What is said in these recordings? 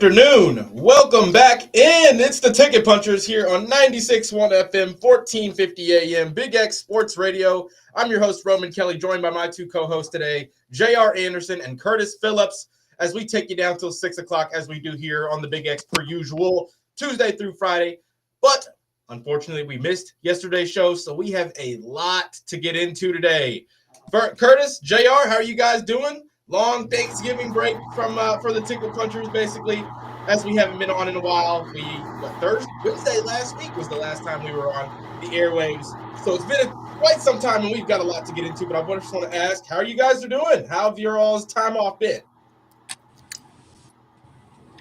afternoon. Welcome back in. It's the Ticket Punchers here on 96.1 FM, 1450 AM, Big X Sports Radio. I'm your host, Roman Kelly, joined by my two co-hosts today, J.R. Anderson and Curtis Phillips, as we take you down till 6 o'clock, as we do here on the Big X per usual, Tuesday through Friday. But unfortunately, we missed yesterday's show, so we have a lot to get into today. Curtis, J.R., how are you guys doing? Long Thanksgiving break from for the Ticket Punchers, basically, as we haven't been on in a while. Wednesday last week was the last time we were on the airwaves. So it's been quite some time, and we've got a lot to get into. But I just want to ask, how are you guys doing? How have your all's time off been?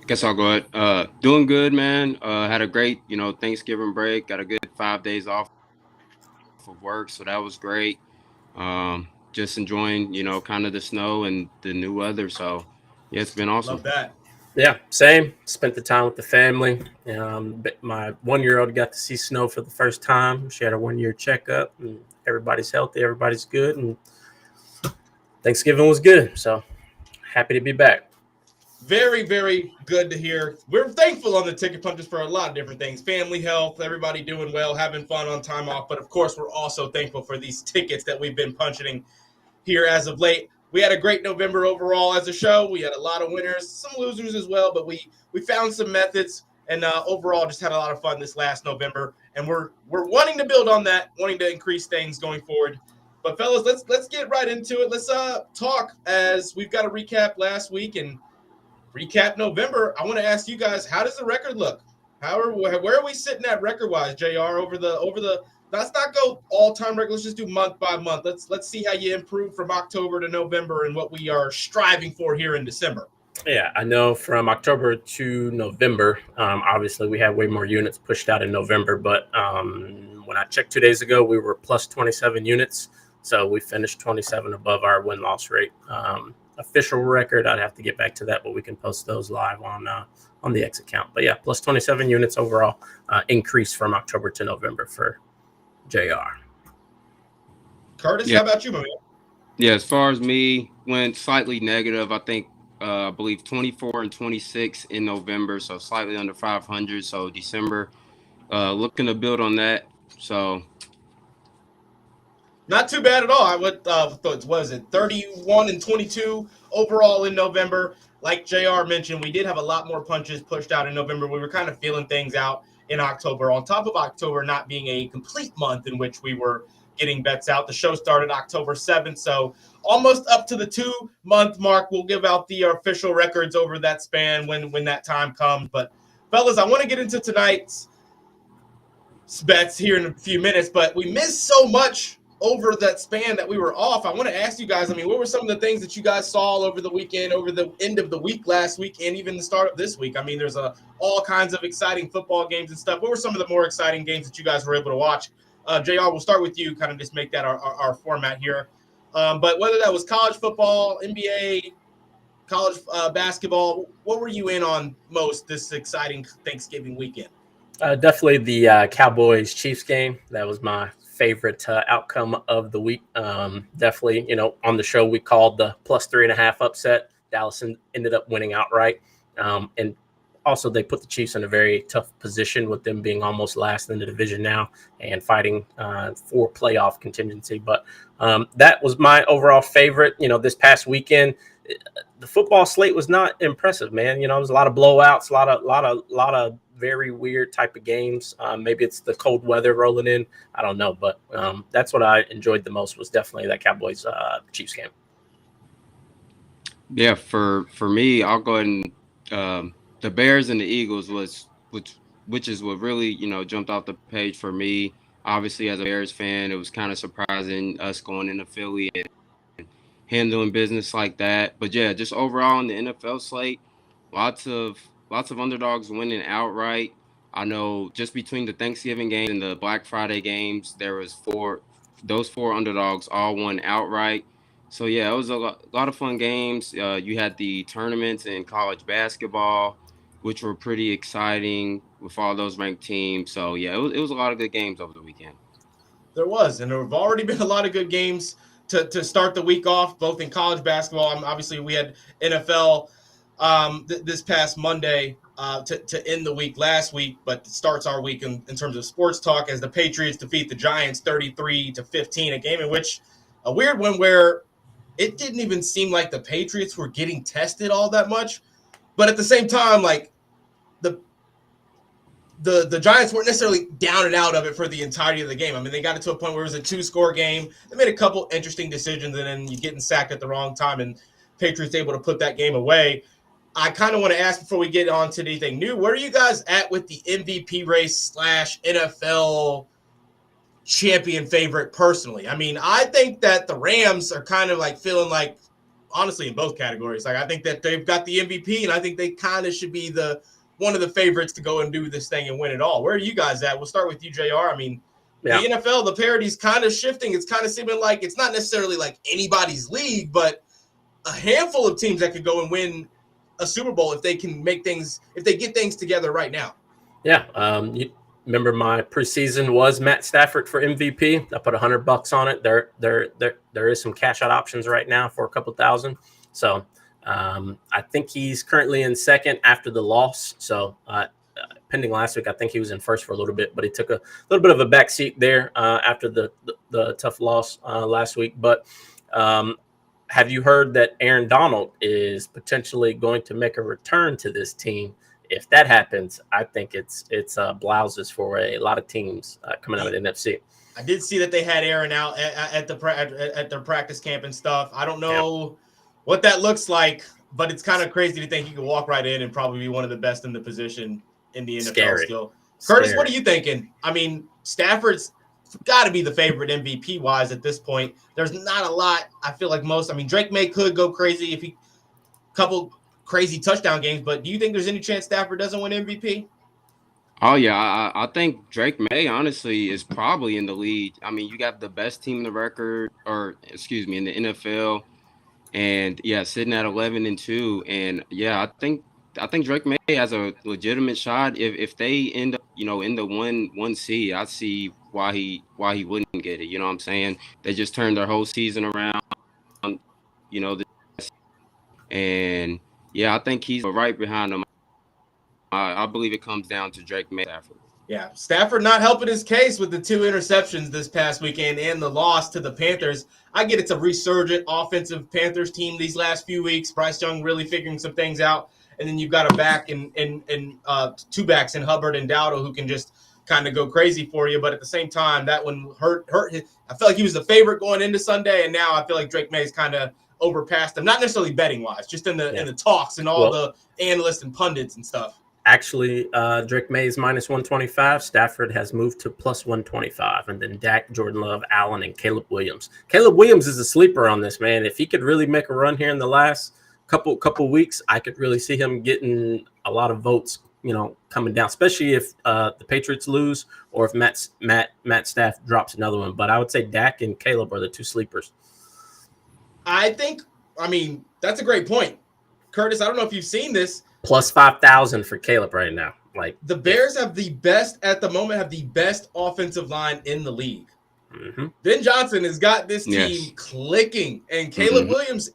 Guess I'll go ahead. Doing good, man. Had a great, Thanksgiving break. Got a good 5 days off of work, so that was great. Just enjoying, kind of the snow and the new weather. So, yeah, it's been awesome. Love that. Yeah, same. Spent the time with the family. My 1-year-old got to see snow for the first time. She had a 1-year checkup, and everybody's healthy. Everybody's good, and Thanksgiving was good. So, happy to be back. Very, very good to hear. We're thankful on the Ticket Punchers for a lot of different things. Family, health, everybody doing well, having fun on time off. But, of course, we're also thankful for these tickets that we've been punching here as of late. We had a great November overall as a show. We had a lot of winners, some losers as well, but we found some methods, and overall just had a lot of fun this last November. And we're wanting to build on that, wanting to increase things going forward. But, fellas, let's get right into it. Let's talk, as we've got to recap last week and recap November. I want to ask you guys, how does the record look? Where are we sitting at record-wise, JR, over the let's not go all-time record. Let's just do month by month. Let's see how you improve from October to November and what we are striving for here in December. Yeah, I know from October to November, obviously we had way more units pushed out in November, but when I checked 2 days ago, we were plus 27 units. So we finished 27 above our win-loss rate. Official record, I'd have to get back to that, but we can post those live on the X account. But yeah, plus 27 units overall, increase from October to November for JR. Curtis, How about you, man? Yeah, as far as me, went slightly negative. I believe 24 and 26 in November, so slightly under 500. So December, looking to build on that. So not too bad at all. I would was it 31 and 22 overall in November. Like JR mentioned, we did have a lot more punches pushed out in November. We were kind of feeling things out in October. On top of October not being a complete month in which we were getting bets out. The show started October 7th, so almost up to the 2-month mark. We'll give out the official records over that span when that time comes. But, fellas, I want to get into tonight's bets here in a few minutes, but we missed so much over that span that we were off. I want to ask you guys, what were some of the things that you guys saw over the weekend, over the end of the week last week, and even the start of this week? There's all kinds of exciting football games and stuff. What were some of the more exciting games that you guys were able to watch? JR, we'll start with you, kind of just make that our format here. But whether that was college football, NBA, college basketball, what were you in on most this exciting Thanksgiving weekend? Definitely the Cowboys-Chiefs game. That was my favorite outcome of the week. Definitely, on the show we called the plus 3.5 upset. Dallas ended up winning outright. And also they put the Chiefs in a very tough position with them being almost last in the division now and fighting for playoff contingency. But that was my overall favorite. This past weekend, the football slate was not impressive, man. There was a lot of blowouts, a lot of very weird type of games. Maybe it's the cold weather rolling in. I don't know, but that's what I enjoyed the most was definitely that Cowboys Chiefs game. Yeah, for me, I'll go ahead and the Bears and the Eagles which is what really jumped off the page for me. Obviously, as a Bears fan, it was kind of surprising us going into Philly and handling business like that. But yeah, just overall in the NFL slate, lots of underdogs winning outright. I know just between the Thanksgiving game and the Black Friday games, there was those four underdogs all won outright. So yeah, it was a lot of fun games. You had the tournaments in college basketball, which were pretty exciting with all those ranked teams. So yeah, it was a lot of good games over the weekend. There was, and there have already been a lot of good games to start the week off, both in college basketball. Obviously, we had NFL this past Monday to end the week last week, but it starts our week in terms of sports talk as the Patriots defeat the Giants 33-15, a game in which a weird one where it didn't even seem like the Patriots were getting tested all that much, but at the same time, like the Giants weren't necessarily down and out of it for the entirety of the game. I mean, they got it to a point where it was a 2-score game. They made a couple interesting decisions, and then you getting sacked at the wrong time, and Patriots able to put that game away. I kind of want to ask before we get on to anything new, where are you guys at with the MVP race / NFL champion favorite personally? I mean, I think that the Rams are kind of like feeling like, honestly, in both categories. Like, I think that they've got the MVP, and I think they kind of should be one of the favorites to go and do this thing and win it all. Where are you guys at? We'll start with you, JR. I mean, the NFL, the parity's kind of shifting. It's kind of seeming like it's not necessarily like anybody's league, but a handful of teams that could go and win a Super Bowl if they can make things, if they get things together right now. Yeah. You remember my preseason was Matt Stafford for MVP. I put $100 on it. There is some cash out options right now for a couple thousand. So I think he's currently in second after the loss. So pending last week, I think he was in first for a little bit, but he took a little bit of a backseat there after the tough loss last week. But have you heard that Aaron Donald is potentially going to make a return to this team? If that happens, I think it's blouses for a lot of teams coming out of the NFC. I did see that they had Aaron out at their practice camp and stuff. I don't know what that looks like, but it's kind of crazy to think he could walk right in and probably be one of the best in the position in the NFL. Scary. Still. Curtis, what are you thinking? I mean, Stafford's got to be the favorite MVP wise at this point. There's not a lot. I feel like Drake May could go crazy if he couple crazy touchdown games, but do you think there's any chance Stafford doesn't win MVP? Oh yeah, I think Drake May honestly is probably in the lead. I mean, you got the best team in the record, in the NFL, and sitting at 11-2, and I think Drake May has a legitimate shot. If they end up, in the one seed, I see why he wouldn't get it. You know what I'm saying? They just turned their whole season around, and I think he's right behind him. I believe it comes down to Drake May. Yeah, Stafford not helping his case with the 2 interceptions this past weekend and the loss to the Panthers. I get it's a resurgent offensive Panthers team these last few weeks. Bryce Young really figuring some things out. And then you've got a back and 2 backs in Hubbard and Dowdle who can just kind of go crazy for you. But at the same time, that one hurt. I felt like he was the favorite going into Sunday, and now I feel like Drake May's kind of overpassed him. Not necessarily betting wise, just in the talks and all the analysts and pundits and stuff. Actually, Drake May is -125. Stafford has moved to +125. And then Dak, Jordan Love, Allen, and Caleb Williams. Caleb Williams is a sleeper on this, man. If he could really make a run here in the last couple weeks, I could really see him getting a lot of votes, coming down, especially if the Patriots lose or if Matt Staff drops another one. But I would say Dak and Caleb are the 2 sleepers. That's a great point. Curtis, I don't know if you've seen this. Plus 5,000 for Caleb right now. Like the Bears have the best offensive line in the league. Mm-hmm. Ben Johnson has got this team clicking, and Caleb Williams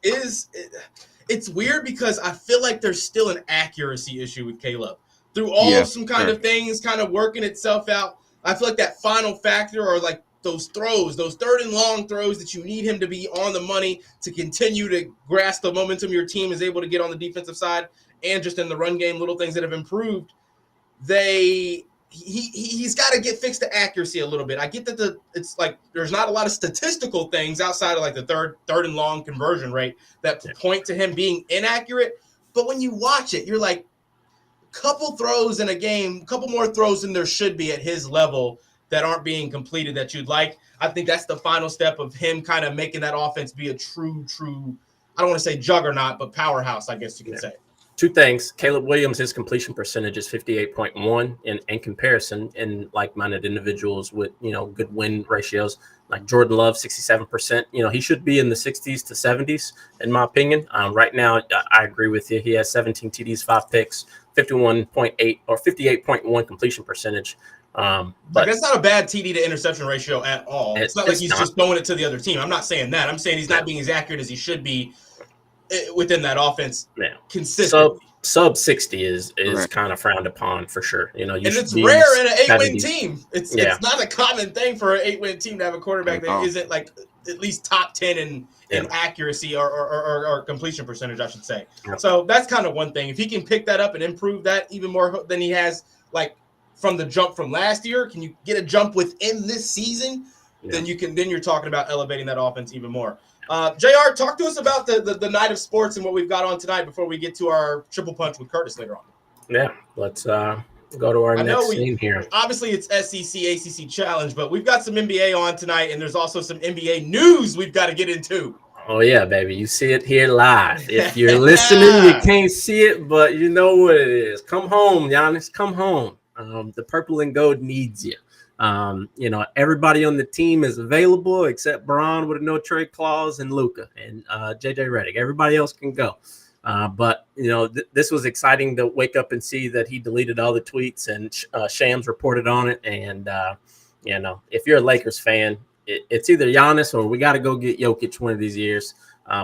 it's weird because I feel like there's still an accuracy issue with Caleb. Through all of some kind of things kind of working itself out, I feel like that final factor or like those throws, those 3rd and long throws that you need him to be on the money to continue to grasp the momentum your team is able to get on the defensive side and just in the run game, little things that have improved. He's got to get fixed to accuracy a little bit. I get that it's like there's not a lot of statistical things outside of like the third and long conversion rate that point to him being inaccurate. But when you watch it, you're like, couple throws in a game, couple more throws than there should be at his level that aren't being completed that you'd like. I think that's the final step of him kind of making that offense be a true, I don't want to say juggernaut, but powerhouse, I guess you could say. 2 things. Caleb Williams, his completion percentage is 58.1 in comparison in like-minded individuals with, good win ratios. Like Jordan Love, 67%. He should be in the 60s to 70s, in my opinion. Right now, I agree with you. He has 17 TDs, 5 picks, 51.8 or 58.1 completion percentage. But that's not a bad TD to interception ratio at all. It's not like he's just throwing it to the other team. I'm not saying that. I'm saying he's not being as accurate as he should be. within that offense Yeah. consistently. Sub 60 is Right. kind of frowned upon for sure. You know, And it's rare in an 8-win 70s. team. It's not a common thing for an 8-win team to have a quarterback that isn't like at least top 10 in accuracy or completion percentage, I should say. Yeah. So that's kind of one thing. If he can pick that up and improve that even more than he has, like from the jump from last year, can you get a jump within this season? Yeah. Then you're talking about elevating that offense even more. JR, talk to us about the night of sports and what we've got on tonight before we get to our triple punch with Curtis later on. Yeah, let's go to our next scene here. Obviously, it's SEC, ACC challenge, but we've got some NBA on tonight, and there's also some NBA news we've got to get into. Oh, yeah, baby. You see it here live. If you're listening, you can't see it, but you know what it is. Come home, Giannis. Come home. The purple and gold needs you. You know, everybody on the team is available except Bron with a no trade clause and Luka and JJ Redick. Everybody else can go. But, you know, this was exciting to wake up and see that he deleted all the tweets and Shams reported on it. And, you know, if you're a Lakers fan, it's either Giannis or we got to go get Jokic one of these years.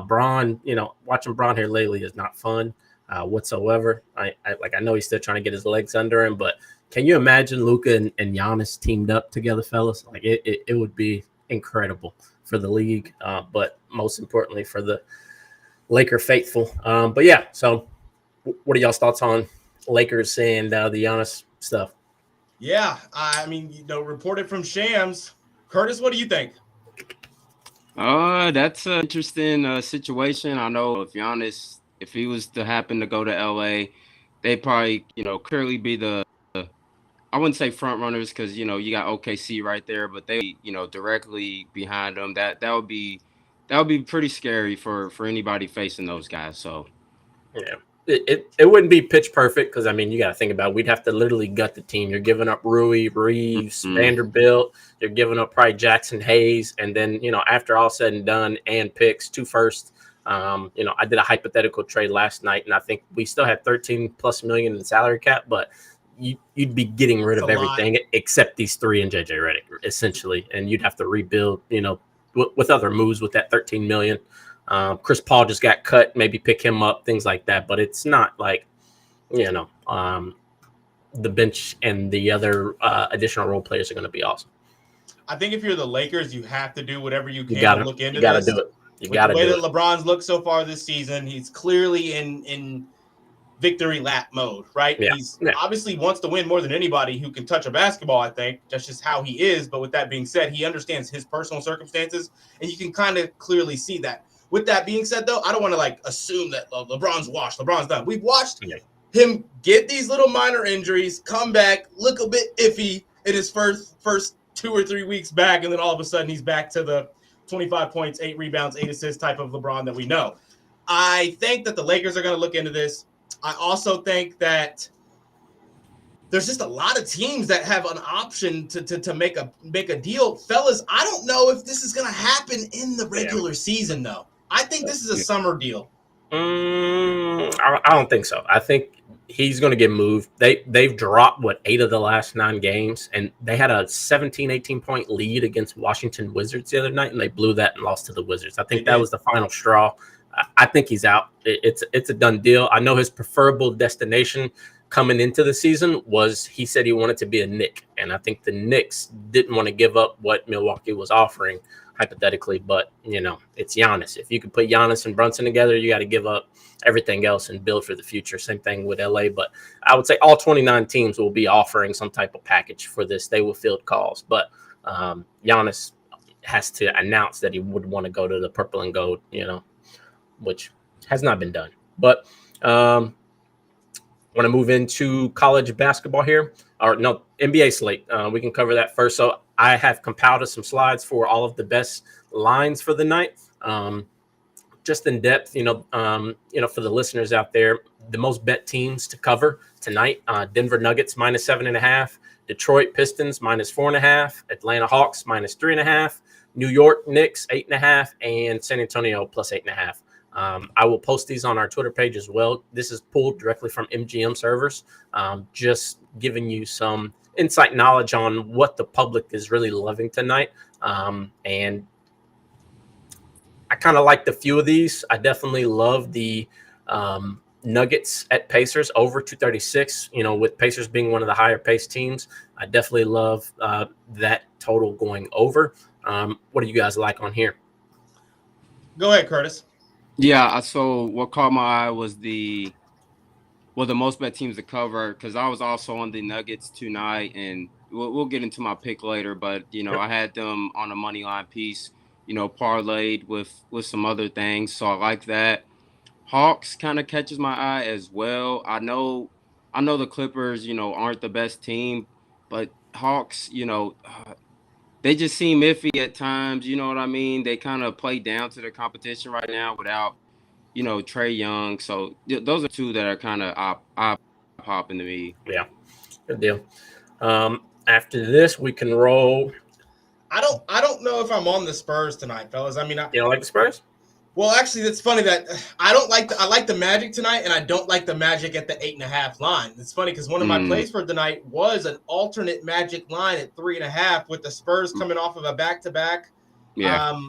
Bron, you know, watching Bron here lately is not fun whatsoever. I know he's still trying to get his legs under him, but can you imagine Luka and Giannis teamed up together, fellas? Like it would be incredible for the league, but most importantly for the Laker faithful. But yeah, so what are y'all's thoughts on Lakers and the Giannis stuff? Yeah, I mean, you know, reported from Shams. Curtis, what do you think? That's an interesting situation. I know if Giannis, if he was to happen to go to LA, they'd probably, you know, clearly be the I wouldn't say front runners because, you know, you got OKC right there, but they, you know, directly behind them. That would be pretty scary for anybody facing those guys. So, yeah, it wouldn't be pitch perfect because I mean you got to think about it. We'd have to literally gut the team. You're giving up Rui, Reeves, Vanderbilt. You're giving up probably Jackson Hayes, and then you know after all said and done, and picks 2 firsts. You know, I did a hypothetical trade last night, and I think we still had 13+ million in salary cap, but you'd be getting rid of everything except these 3 and JJ Redick, essentially, and you'd have to rebuild, you know, with other moves with that 13 million. Chris Paul just got cut, maybe pick him up, things like that, but it's not like, you know, the bench and the other additional role players are going to be awesome. I think if you're the Lakers, you have to do whatever you can to look into this. You got to do it. You got to do it. The way that LeBron's looked so far this season, he's clearly in victory lap mode, right? Yeah. He's obviously wants to win more than anybody who can touch a basketball, I think. That's just how he is. But with that being said, he understands his personal circumstances, and you can kind of clearly see that. With that being said, though, I don't want to like assume that LeBron's washed, LeBron's done. We've watched him get these little minor injuries, come back, look a bit iffy in his first 2 or 3 weeks back, and then all of a sudden he's back to the 25 points, 8 rebounds, 8 assists type of LeBron that we know. I think that the Lakers are going to look into this. I also think that there's just a lot of teams that have an option to make a deal. Fellas, I don't know if this is going to happen in the regular season, though. I think this is a summer deal. I don't think so. I think he's going to get moved. They've dropped, 8 of the last 9 games, and they had a 17, 18-point lead against Washington Wizards the other night, and they blew that and lost to the Wizards. I think that was the final straw. I think he's out. It's a done deal. I know his preferable destination coming into the season was he said he wanted to be a Knick, and I think the Knicks didn't want to give up what Milwaukee was offering, hypothetically, but, you know, it's Giannis. If you could put Giannis and Brunson together, you got to give up everything else and build for the future. Same thing with LA, but I would say all 29 teams will be offering some type of package for this. They will field calls, but Giannis has to announce that he would want to go to the purple and gold, you know, which has not been done. But want to move into college basketball here, or no, NBA slate. We can cover that first. So I have compiled some slides for all of the best lines for the night, just in depth. You know, for the listeners out there, the most bet teams to cover tonight: Denver Nuggets -7.5, Detroit Pistons -4.5, Atlanta Hawks -3.5, New York Knicks 8.5, and San Antonio +8.5. I will post these on our Twitter page as well. This is pulled directly from MGM servers, just giving you some insight knowledge on what the public is really loving tonight. And I kind of liked a few of these. I definitely love the Nuggets at Pacers over 236. With Pacers being one of the higher paced teams, I definitely love that total going over. What do you guys like on here? Go ahead, Curtis. Yeah, so what caught my eye was the most bet teams to cover, because I was also on the Nuggets tonight, and we'll get into my pick later, but I had them on a money line piece, parlayed with some other things, so I like that. Hawks kind of catches my eye as well. I know the Clippers, aren't the best team, but Hawks, they just seem iffy at times. You know what I mean? They kind of play down to their competition right now without, Trae Young. So those are two that are kind of eye-popping to me. Yeah, good deal. After this, we can roll. I don't know if I'm on the Spurs tonight, fellas. I mean, you don't like the Spurs? Well, actually, it's funny that I like the Magic tonight, and I don't like the Magic at the 8.5 line. It's funny because one of my plays for tonight was an alternate Magic line at 3.5 with the Spurs coming off of a back-to-back. Yeah.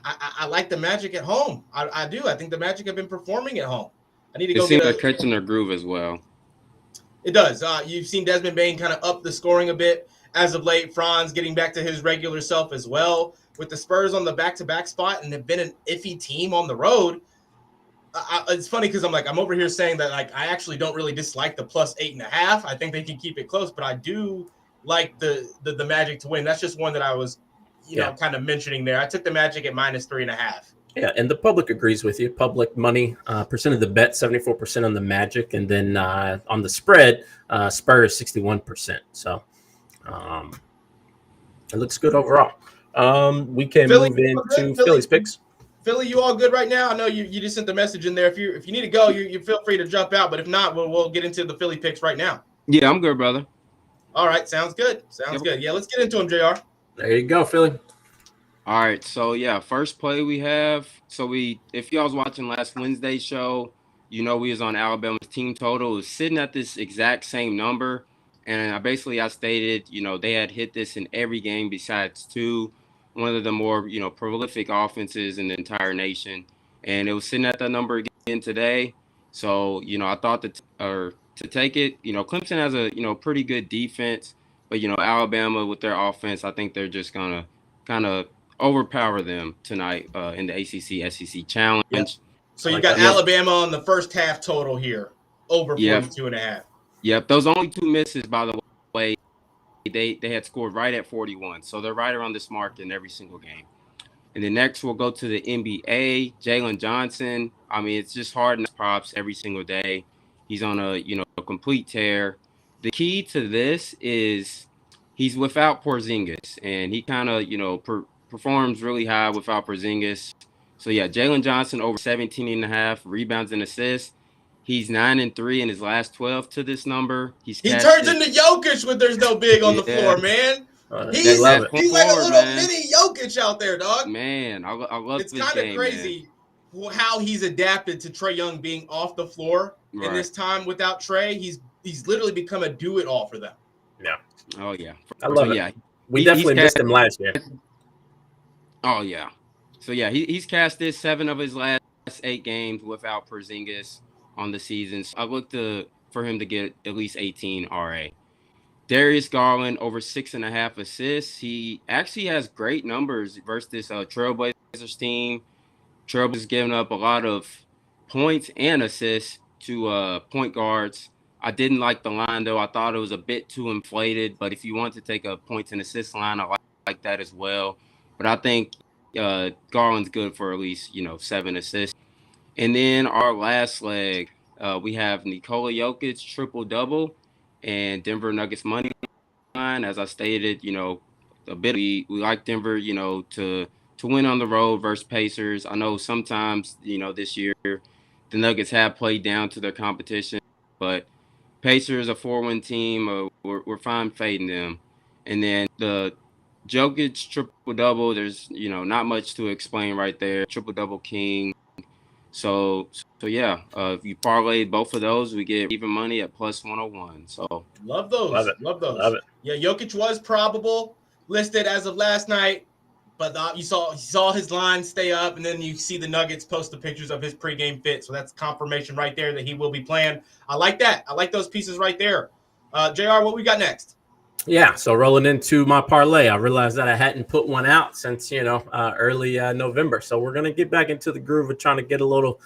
I like the Magic at home. I do. I think the Magic have been performing at home. I need to go. It seems they're catching their groove as well. It does. You've seen Desmond Bane kind of up the scoring a bit as of late. Franz getting back to his regular self as well. With the Spurs on the back-to-back spot and have been an iffy team on the road, it's funny because I'm over here saying that I actually don't really dislike the plus 8.5. I think they can keep it close, but I do like the Magic to win. That's just one that I was, kind of mentioning there. I took the Magic at minus 3.5. Yeah, and the public agrees with you. Public money percent of the bet, 74% on the Magic, and then on the spread, Spurs 61%. So it looks good overall. We can move into Philly's picks. Philly, you all good right now? I know you just sent the message in there. If you need to go, you feel free to jump out. But if not, we'll get into the Philly picks right now. Yeah, I'm good, brother. All right, sounds good. Sounds good. Yeah, let's get into them, JR. There you go, Philly. All right, so yeah, first play we have. So if y'all was watching last Wednesday's show, we was on Alabama's team total. It was sitting at this exact same number. And I stated, they had hit this in every game besides two, one of the more, prolific offenses in the entire nation. And it was sitting at that number again today. So, I thought to take it, Clemson has a, pretty good defense. But, Alabama with their offense, I think they're just going to kind of overpower them tonight in the ACC SEC Challenge. Yep. So you got Alabama on the first half total here, over 42.5. Yep, those only two misses, by the way, they had scored right at 41. So they're right around this mark in every single game. And then next we'll go to the NBA, Jalen Johnson. I mean, it's just hard and props every single day. He's on a complete tear. The key to this is he's without Porzingis, and he kind of, performs really high without Porzingis. So yeah, Jalen Johnson over 17.5 rebounds and assists. He's 9-3 in his last 12 to this number. He turns into Jokic when there's no big on the floor, man. He's like a little mini Jokic out there, dog. Man, I love this game. It's kind of crazy how he's adapted to Trae Young being off the floor in this time without Trae. He's literally become a do-it-all for them. Yeah. Oh, yeah. I love it. Yeah. We definitely missed him last year. Oh, yeah. So, yeah, he's cast this 7 of his last 8 games without Porzingis on the season. So I looked for him to get at least 18 RA. Darius Garland over 6.5 assists. He actually has great numbers versus this Trailblazers team. Trailblazers giving up a lot of points and assists to point guards. I didn't like the line, though. I thought it was a bit too inflated. But if you want to take a points and assists line, I like that as well. But I think Garland's good for at least, 7 assists. And then our last leg, we have Nikola Jokic triple-double and Denver Nuggets money line. As I stated, a bit we like Denver, to win on the road versus Pacers. I know sometimes, this year the Nuggets have played down to their competition, but Pacers a 4-win team. We're fine fading them. And then the Jokic triple-double, there's, not much to explain right there. Triple-double king. So yeah, if you parlay both of those, we get even money at plus 101. So love those. Love those. Yeah, Jokic was probable, listed as of last night. But you saw his line stay up, and then you see the Nuggets post the pictures of his pregame fit. So that's confirmation right there that he will be playing. I like that. I like those pieces right there. JR, what we got next? Yeah, so rolling into my parlay, I realized that I hadn't put one out since early November. So we're gonna get back into the groove of trying to get a little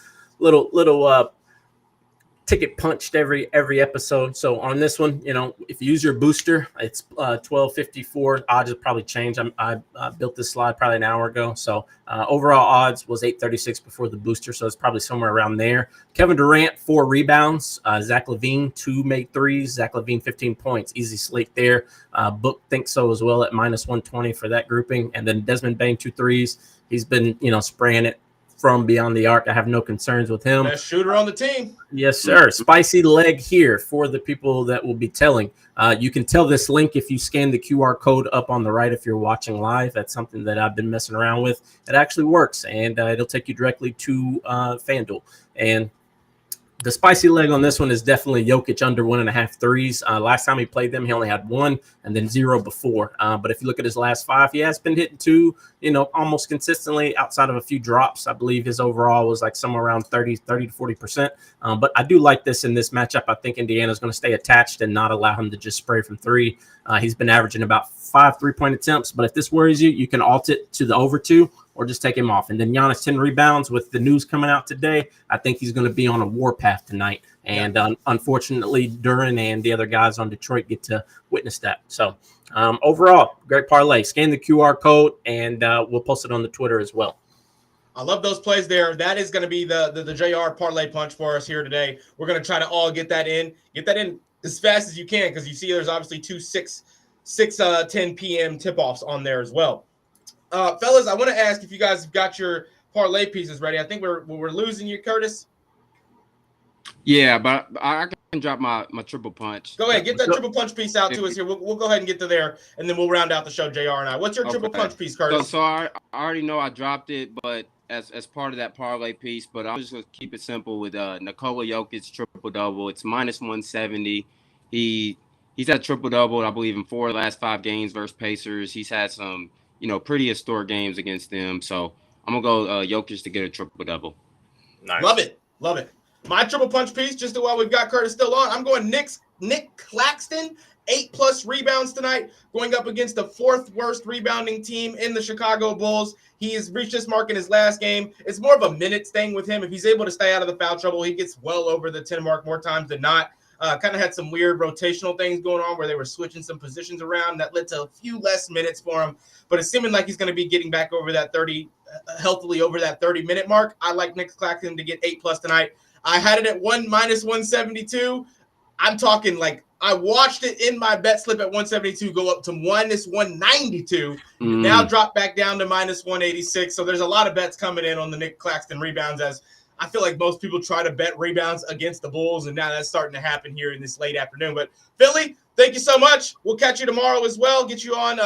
ticket punched every episode. So on this one, if you use your booster, it's 1254. Odds have probably changed. I built this slide probably an hour ago. So overall odds was 836 before the booster. So it's probably somewhere around there. Kevin Durant, 4 rebounds. Zach LaVine, 2 made threes. Zach LaVine, 15 points. Easy slate there. Book thinks so as well at -120 for that grouping. And then Desmond Bane, 2 threes. He's been, spraying it from beyond the arc. I have no concerns with him. Best shooter on the team. Yes, sir. Spicy leg here for the people that will be telling. You can tell this link if you scan the QR code up on the right if you're watching live. That's something that I've been messing around with. It actually works, and it'll take you directly to FanDuel. And the spicy leg on this one is definitely Jokic under 1.5 threes. Last time he played them, he only had 1 and then 0 before. But if you look at his last 5, he has been hitting 2, almost consistently outside of a few drops. I believe his overall was like somewhere around 30 to 40%. But I do like this in this matchup. I think Indiana's going to stay attached and not allow him to just spray from 3. He's been averaging about 5 3-point attempts. But if this worries you, you can alt it to the over 2 or just take him off. And then Giannis, 10 rebounds. With the news coming out today, I think he's going to be on a warpath tonight. And unfortunately, Duran and the other guys on Detroit get to witness that. So overall, great parlay. Scan the QR code, and we'll post it on the Twitter as well. I love those plays there. That is going to be the JR parlay punch for us here today. We're going to try to all get that in as fast as you can, because you see there's obviously 2 10 p.m. tip-offs on there as well. Fellas, I want to ask if you guys have got your parlay pieces ready. I think we're losing you, Curtis. Yeah, but I can drop my triple punch. Go ahead, get that triple punch piece out to us here. We'll go ahead and get to there, and then we'll round out the show, JR and I. What's your triple punch piece, Curtis? So I already know I dropped it, but as part of that parlay piece, but I'm just going to keep it simple with Nikola Jokic triple-double. It's -170. He's had triple-double, I believe, in 4 of the last 5 games versus Pacers. He's had some pretty historic games against them. So I'm going to go Jokic to get a triple-double. Nice. Love it. My triple punch piece, just while we've got Curtis still on, I'm going Nick Claxton, 8+ rebounds tonight, going up against the 4th worst rebounding team in the Chicago Bulls. He has reached this mark in his last game. It's more of a minutes thing with him. If he's able to stay out of the foul trouble, he gets well over the 10 mark more times than not. Kind of had some weird rotational things going on where they were switching some positions around that led to a few less minutes for him. But it's seeming like he's going to be getting back over that 30, healthily over that 30-minute mark. I like Nick Claxton to get 8+ tonight. I had it at -172. I'm talking like I watched it in my bet slip at 172 go up to -192. Now drop back down to -186. So there's a lot of bets coming in on the Nick Claxton rebounds, as I feel like most people try to bet rebounds against the Bulls, and now that's starting to happen here in this late afternoon. But Philly, thank you so much. We'll catch you tomorrow as well. Get you on.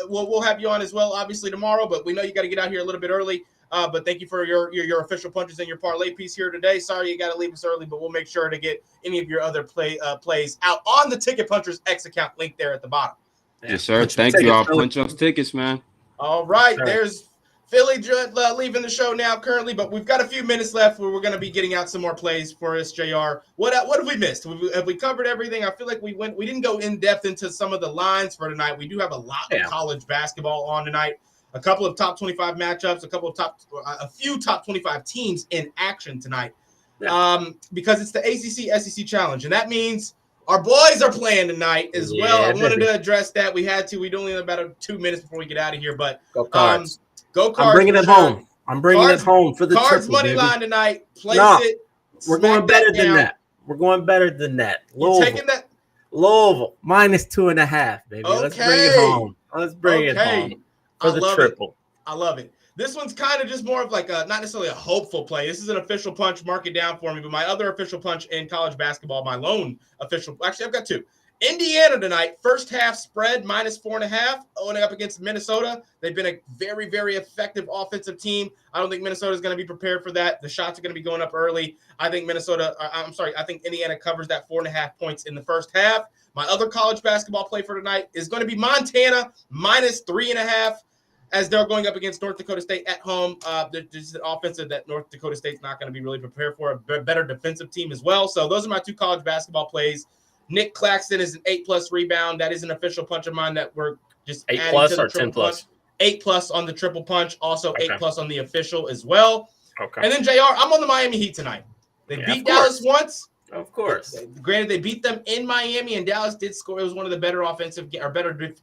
We'll have you on as well, obviously tomorrow. But we know you got to get out here a little bit early. But thank you for your official punches and your parlay piece here today. Sorry you got to leave us early, but we'll make sure to get any of your other plays out on the Ticket Punchers X account link there at the bottom. Yes, sir. Thank you. I'll punch those tickets, man. All right. There's Philly leaving the show now currently, but we've got a few minutes left where we're going to be getting out some more plays for us, JR. What have we missed? Have we covered everything? I feel like we didn't go in depth into some of the lines for tonight. We do have a lot of college basketball on tonight. A couple of top 25 matchups, a few top 25 teams in action tonight, because it's the ACC SEC Challenge, and that means our boys are playing tonight as well. I wanted to address that. We only have about 2 minutes before we get out of here, but go Cards. Go Cards. I'm bringing it home. I'm bringing it home for the Cards triple, money line tonight. Place it. We're going better than that. We're going better than that. Louisville. Taking that. Louisville -2.5, baby. Okay. Let's bring it home. Let's bring it home. For the triple. I love it. This one's kind of just more of like not necessarily a hopeful play. This is an official punch. Mark it down for me. But my other official punch in college basketball, my lone official. Actually, I've got 2. Indiana tonight, first half spread -4.5, owning up against Minnesota. They've been a very, very effective offensive team. I don't think Minnesota is going to be prepared for that. The shots are going to be going up early. I think I think Indiana covers that 4.5 points in the first half. My other college basketball play for tonight is going to be Montana -3.5. as they're going up against North Dakota State at home. There's an offensive that North Dakota State's not going to be really prepared for, a better defensive team as well. So those are my 2 college basketball plays. Nick Claxton is an 8+ rebound. That is an official punch of mine that we're just 8+ or 10+? Punch. 8+ on the triple punch, also Okay. 8+ on the official as well. Okay. And then JR, I'm on the Miami Heat tonight. They beat Dallas once. Of course. Granted, they beat them in Miami, and Dallas did score. It was one of the better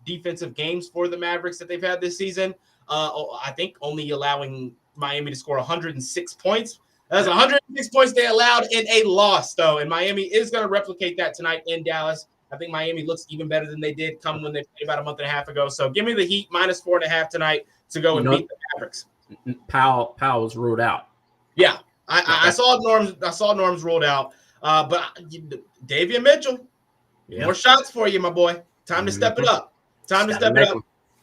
defensive games for the Mavericks that they've had this season. I think only allowing Miami to score 106 points. That's 106 points they allowed in a loss, though. And Miami is going to replicate that tonight in Dallas. I think Miami looks even better than they did come when they played about a month and a half ago. So give me the Heat -4.5 tonight to go and beat the Mavericks. Powell was ruled out. Yeah, I saw Norm's ruled out. But Davion Mitchell, more shots for you, my boy. Time to step it up. Time to step it up.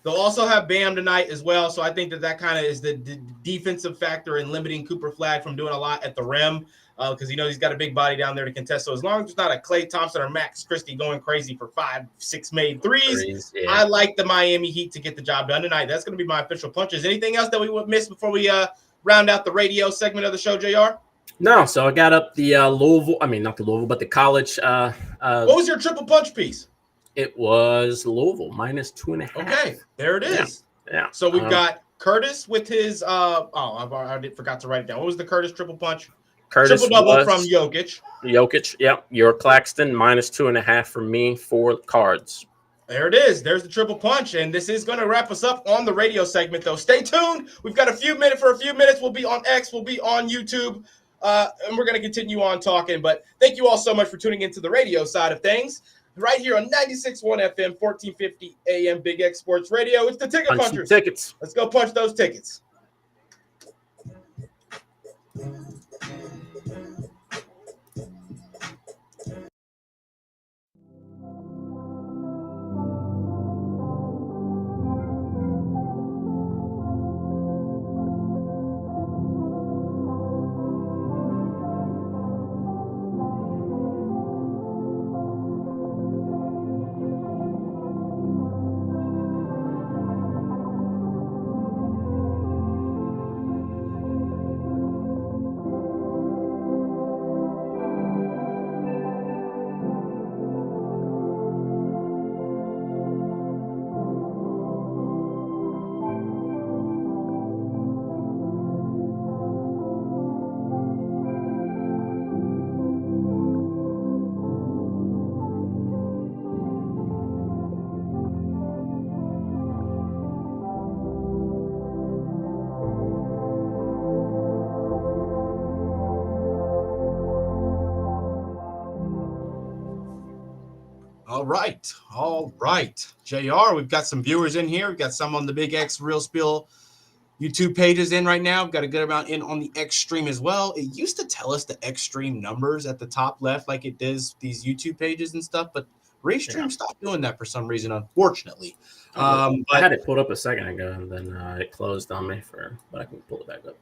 They'll also have Bam tonight as well. So I think that kind of is the defensive factor in limiting Cooper Flagg from doing a lot at the rim because he's got a big body down there to contest. So as long as it's not a Klay Thompson or Max Christie going crazy for 5-6 made threes, I like the Miami Heat to get the job done tonight. That's going to be my official punches. Anything else that we would miss before we round out the radio segment of the show, JR? No, so I got up the not the Louisville, but the college. What was your triple punch piece? It was Louisville -2.5. Okay, there it is. Yeah. So we've got Curtis with his. I forgot to write it down. What was the Curtis triple punch? Curtis triple double from Jokic. Yep. Your Claxton -2.5 for me for Cards. There it is. There's the triple punch, and this is going to wrap us up on the radio segment. Though, stay tuned. We've got a few minutes. We'll be on X. We'll be on YouTube. And we're going to continue on talking. But thank you all so much for tuning into the radio side of things. Right here on 96.1 FM, 1450 AM, Big X Sports Radio. It's the Ticket Punchers. Tickets. Let's go punch those tickets. All right. JR, we've got some viewers in here. We've got some on the Big X Real Spiel YouTube pages in right now. We've got a good amount in on the X Stream as well. It used to tell us the X Stream numbers at the top left like it does these YouTube pages and stuff, but Restream stopped doing that for some reason, unfortunately. I had it pulled up a second ago, and then it closed on me but I can pull it back up.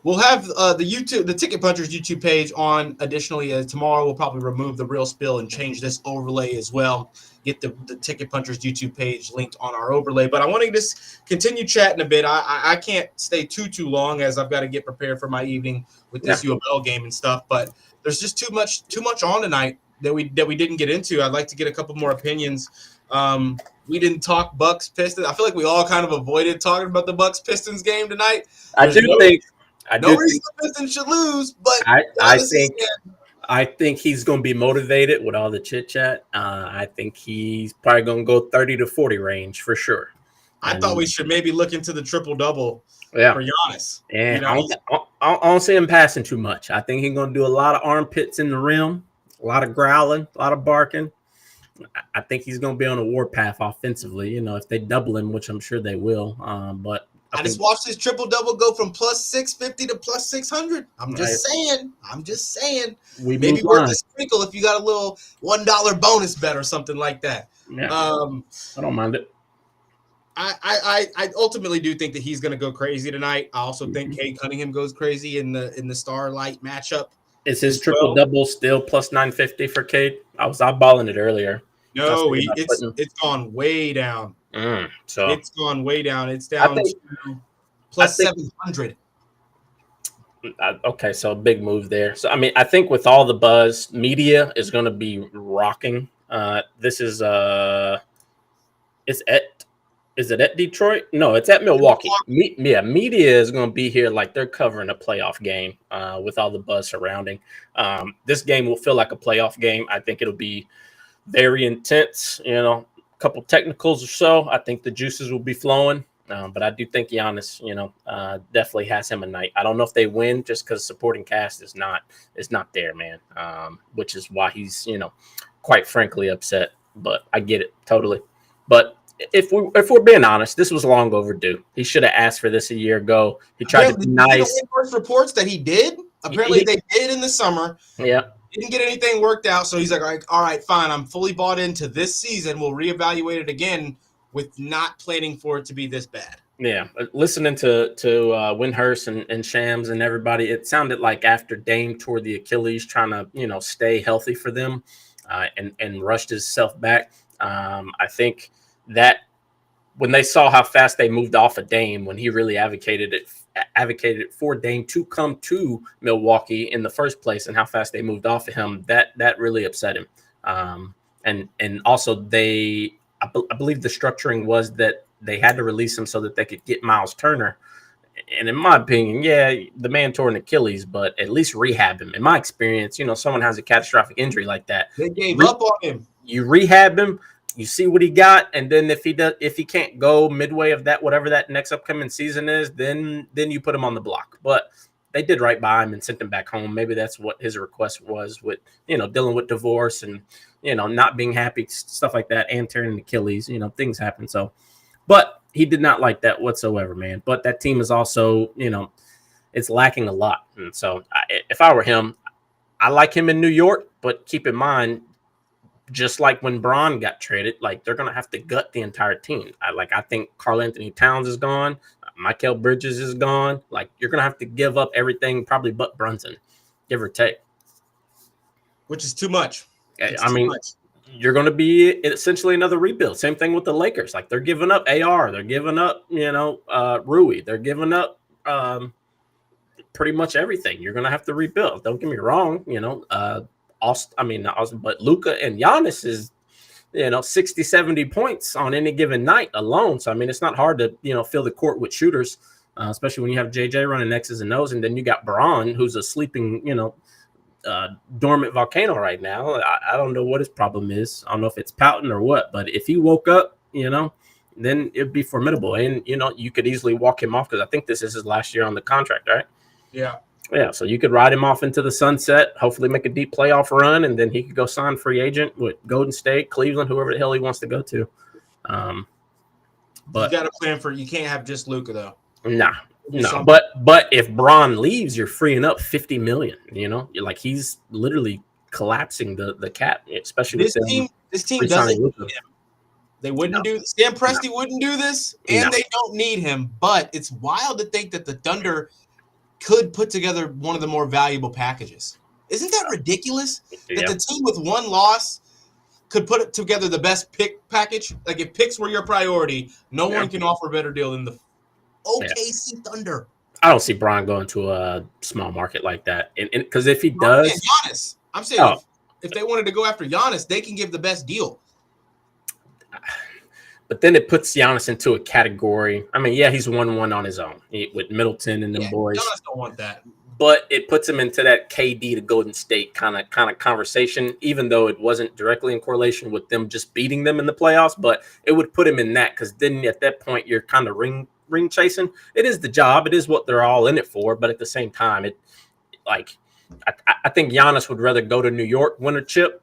We'll have the Ticket Punchers YouTube page on. Additionally, tomorrow we'll probably remove the Real Spill and change this overlay as well. Get the Ticket Punchers YouTube page linked on our overlay. But I want to just continue chatting a bit. I can't stay too long as I've got to get prepared for my evening with this U of L game and stuff. But there's just too much on tonight that we didn't get into. I'd like to get a couple more opinions. We didn't talk Bucks Pistons. I feel like we all kind of avoided talking about the Bucks Pistons game tonight. I do think the Pistons should lose, but I think he's going to be motivated with all the chit chat. I think he's probably going to go 30 to 40 range for sure. I thought we should maybe look into the triple double for Giannis. And I don't see him passing too much. I think he's going to do a lot of armpits in the rim, a lot of growling, a lot of barking. I think he's going to be on a warpath offensively. If they double him, which I'm sure they will. But I just watched this triple double go from plus 650 to plus 600. I'm just saying. Maybe worth a sprinkle if you got a little $1 bonus bet or something like that. Yeah. I don't mind it. I ultimately do think that he's going to go crazy tonight. I also think Cade Cunningham goes crazy in the Starlight matchup. Is his triple double still plus 950 for Cade? I was eyeballing it earlier. No, it's gone way down. So it's gone way down. It's down to plus 700. Okay, so a big move there. So I mean, I think with all the buzz, media is going to be rocking. This is is it at Detroit? No, it's at Milwaukee. Media is going to be here like they're covering a playoff game with all the buzz surrounding. This game will feel like a playoff game. I think it'll be very intense. You know, a couple technicals or so. I think the juices will be flowing. But I do think Giannis, definitely has him a night. I don't know if they win just because supporting cast is not there, man. Which is why he's, quite frankly upset. But I get it totally. But if we're being honest, this was long overdue. He should have asked for this a year ago. He tried to be nice. First reports that he did. Apparently, they did in the summer. Yeah. Didn't get anything worked out, so he's like, all right, fine. I'm fully bought into this season. We'll reevaluate it again with not planning for it to be this bad. Yeah, listening to Windhurst and Shams and everybody, it sounded like after Dame tore the Achilles, trying to stay healthy for them, and rushed himself back. I think that when they saw how fast they moved off of Dame, when he really advocated for Dame to come to Milwaukee in the first place, and how fast they moved off of him, that really upset him. And also I believe the structuring was that they had to release him so that they could get Miles Turner. And in my opinion, yeah, the man tore an Achilles, but at least rehab him. In my experience, someone has a catastrophic injury like that. They gave up on him. You rehab him, you see what he got, and then if he can't go midway of that, whatever that next upcoming season is, then you put him on the block. But they did right by him and sent him back home. Maybe that's what his request was, with dealing with divorce and not being happy, stuff like that, and tearing an Achilles. Things happen. So, but he did not like that whatsoever, man. But that team is also, it's lacking a lot. And so, if I were him, I like him in New York. But keep in mind, just like when Bron got traded, like they're gonna have to gut the entire team. I think Karl Anthony Towns is gone. Mikal Bridges is gone. Like, you're going to have to give up everything, probably but Brunson, give or take. Which is too much. You're going to be essentially another rebuild. Same thing with the Lakers. Like, they're giving up AR. They're giving up, Rui. They're giving up pretty much everything. You're going to have to rebuild. Don't get me wrong. Not Austin, but Luka and Giannis is, 60, 70 points on any given night alone. So, it's not hard to, fill the court with shooters, especially when you have JJ running X's and O's. And then you got Bron, who's a sleeping, dormant volcano right now. I don't know what his problem is. I don't know if it's pouting or what. But if he woke up, then it'd be formidable. And, you could easily walk him off, because I think this is his last year on the contract, right? Yeah. Yeah, so you could ride him off into the sunset, hopefully make a deep playoff run, and then he could go sign free agent with Golden State, Cleveland, whoever the hell he wants to go to. But you got to plan for. You can't have just Luka though. No. But if Bron leaves, you're freeing up $50 million. Like, he's literally collapsing the cap, especially this team. This team doesn't need him. They wouldn't do. Sam Presti wouldn't do this, and they don't need him. But it's wild to think that the Thunder could put together one of the more valuable packages. Isn't that ridiculous? That the team with one loss could put together the best pick package? Like, if picks were your priority, no one can offer a better deal than the OKC Thunder. I don't see Bron going to a small market like that. And because if he does, Giannis. I'm saying if they wanted to go after Giannis, they can give the best deal. But then it puts Giannis into a category. He's 1-1 on his own with Middleton and them boys. Giannis don't want that. But it puts him into that KD to Golden State kind of conversation, even though it wasn't directly in correlation with them just beating them in the playoffs. But it would put him in that, because then at that point you're kind of ring chasing. It is the job. It is what they're all in it for. But at the same time, I think Giannis would rather go to New York, win a chip,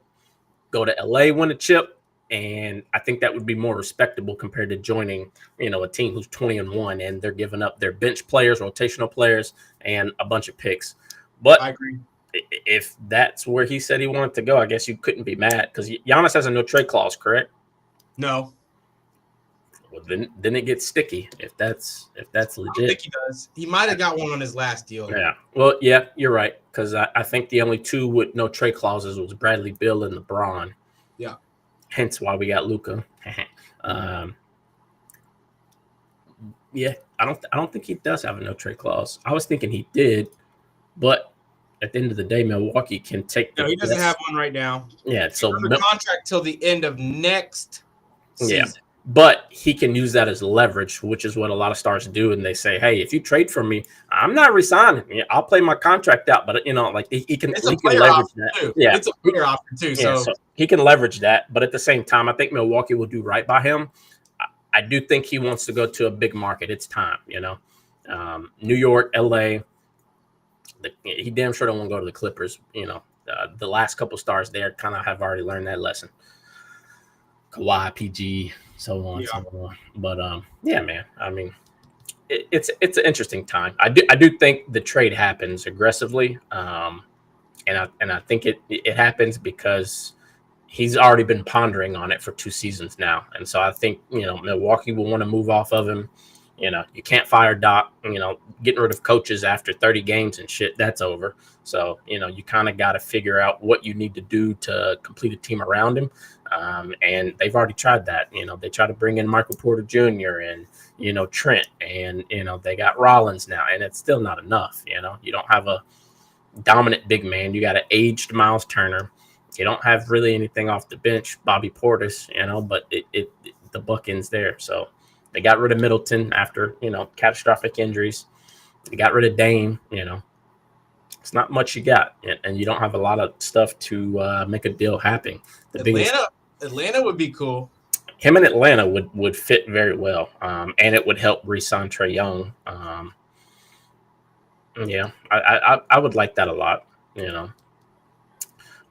go to LA, win a chip. And I think that would be more respectable compared to joining, a team who's 20-1 and they're giving up their bench players, rotational players, and a bunch of picks. But I agree. If that's where he said he wanted to go, I guess you couldn't be mad, because Giannis has a no trade clause, correct? No. Well, then it gets sticky if that's legit. I don't think he does. He might have got one on his last deal. Yeah. Well, yeah, you're right, because I think the only two with no trade clauses was Bradley Beal and LeBron. Yeah. Hence why we got Luka. Yeah, I don't think he does have a no trade clause. I was thinking he did, but at the end of the day, Milwaukee can take No, he doesn't have one right now. Yeah, He's so under contract till the end of next season. But he can use that as leverage, which is what a lot of stars do. And they say, hey, if you trade for me, I'm not resigning. I'll play my contract out. But, like he can leverage that. Too. Yeah. It's a player option, too. Yeah, so he can leverage that. But at the same time, I think Milwaukee will do right by him. I do think he wants to go to a big market. It's time, New York, LA. He damn sure don't want to go to the Clippers. The last couple stars there kind of have already learned that lesson. Kawhi, PG, so on, so on. But yeah, man. I mean, it's an interesting time. I do think the trade happens aggressively, and I think it happens because he's already been pondering on it for 2 seasons now, and so I think Milwaukee will want to move off of him. You can't fire Doc. Getting rid of coaches after 30 games and shit, that's over. So you kind of got to figure out what you need to do to complete a team around him. And they've already tried that. They try to bring in Michael Porter Jr. and Trent, and they got Rollins now, and it's still not enough. You don't have a dominant big man. You got an aged Miles Turner. You don't have really anything off the bench, Bobby Portis. But the buck ends there. So they got rid of Middleton after catastrophic injuries. They got rid of Dame. It's not much you got, and you don't have a lot of stuff to make a deal happen. Atlanta would be cool. Him in Atlanta would fit very well, and it would help re-sign Trae Young. I would like that a lot,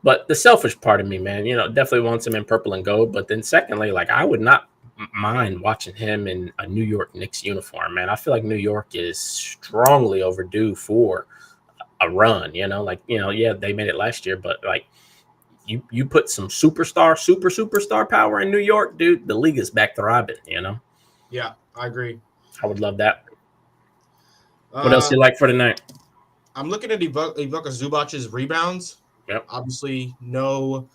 But the selfish part of me, man, definitely wants him in purple and gold. But then secondly, I would not mind watching him in a New York Knicks uniform, man. I feel like New York is strongly overdue for a run, they made it last year, but you put some superstar power in New York, dude, the league is back thriving, Yeah, I agree. I would love that. What else do you like for tonight? I'm looking at Ivica Zubac's rebounds. Yep. Obviously, no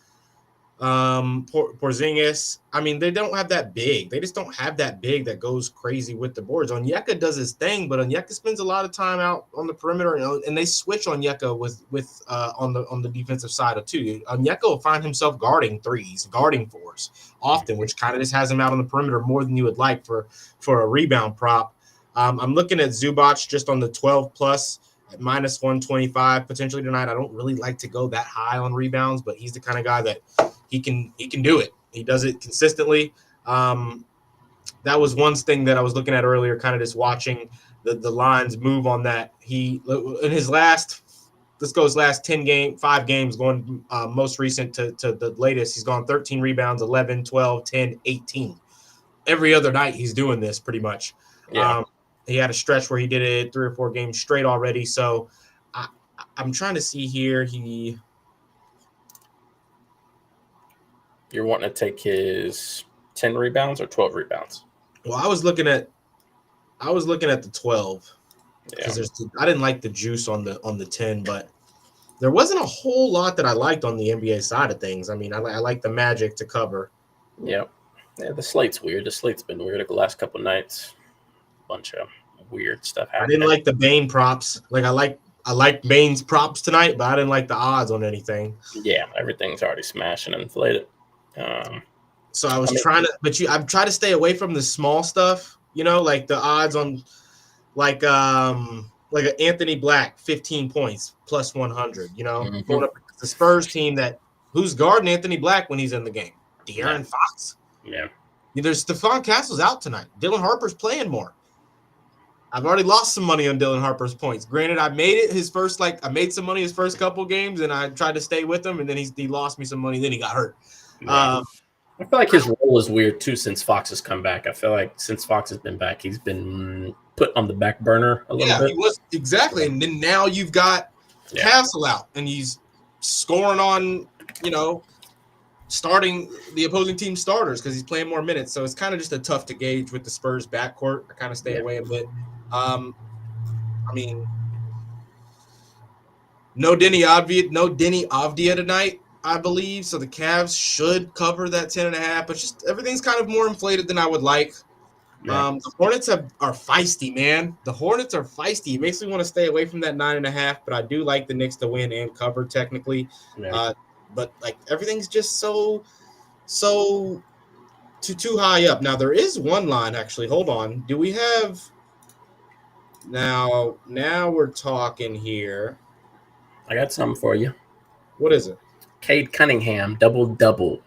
Porzingis. I mean, they don't have that big. They just don't have that big that goes crazy with the boards. Onyeka does his thing, but Onyeka spends a lot of time out on the perimeter, and they switch Onyeka with on the defensive side of too. Onyeka will find himself guarding threes, guarding fours often, which kind of just has him out on the perimeter more than you would like for a rebound prop. I'm looking at Zubac just on the 12 plus at minus 125 potentially tonight. I don't really like to go that high on rebounds, but he's the kind of guy that he can do it. He does it consistently. That was one thing that I was looking at earlier, kind of just watching the lines move on that. He in his last 5 games going most recent to the latest, he's gone 13 rebounds, 11, 12, 10, 18. Every other night he's doing this pretty much. Yeah. He had a stretch where he did it 3 or 4 games straight already. So I'm trying to see here. You're wanting to take his 10 rebounds or 12 rebounds? Well, I was looking at the 12 because I didn't like the juice on the 10, but there wasn't a whole lot that I liked on the NBA side of things. I mean, I like the Magic to cover. Yeah, the slate's weird. The slate's been weird the last couple of nights. Bunch of weird stuff happening. I didn't like the Bane props. I like Bane's props tonight, but I didn't like the odds on anything. Yeah, everything's already smashed and inflated. So I've tried to stay away from the small stuff, like the odds on like an Anthony Black 15 points plus 100, going up the Spurs team who's guarding Anthony Black when he's in the game. De'Aaron Fox. Yeah. There's Stephon Castle's out tonight. Dylan Harper's playing more. I've already lost some money on Dylan Harper's points. Granted, I made some money his first couple games, and I tried to stay with him, and then he lost me some money. Then he got hurt. I feel like his role is weird too since Fox has come back. I feel like since Fox has been back, he's been put on the back burner a little bit. He was exactly. And then now you've got Castle out, and he's scoring on, starting the opposing team starters because he's playing more minutes. So it's kind of just a tough to gauge with the Spurs backcourt. I kind of stay away a bit. I mean, no Denny Avdia tonight, I believe. So the Cavs should cover that 10.5, but just everything's kind of more inflated than I would like. Yeah. The Hornets are feisty, man. The Hornets are feisty. It makes me want to stay away from that 9.5, but I do like the Knicks to win and cover technically. Yeah. But like everything's just so too high up. Now there is one line actually. Hold on. Do we have now we're talking here. I got something for you. What is it? Cade Cunningham, double,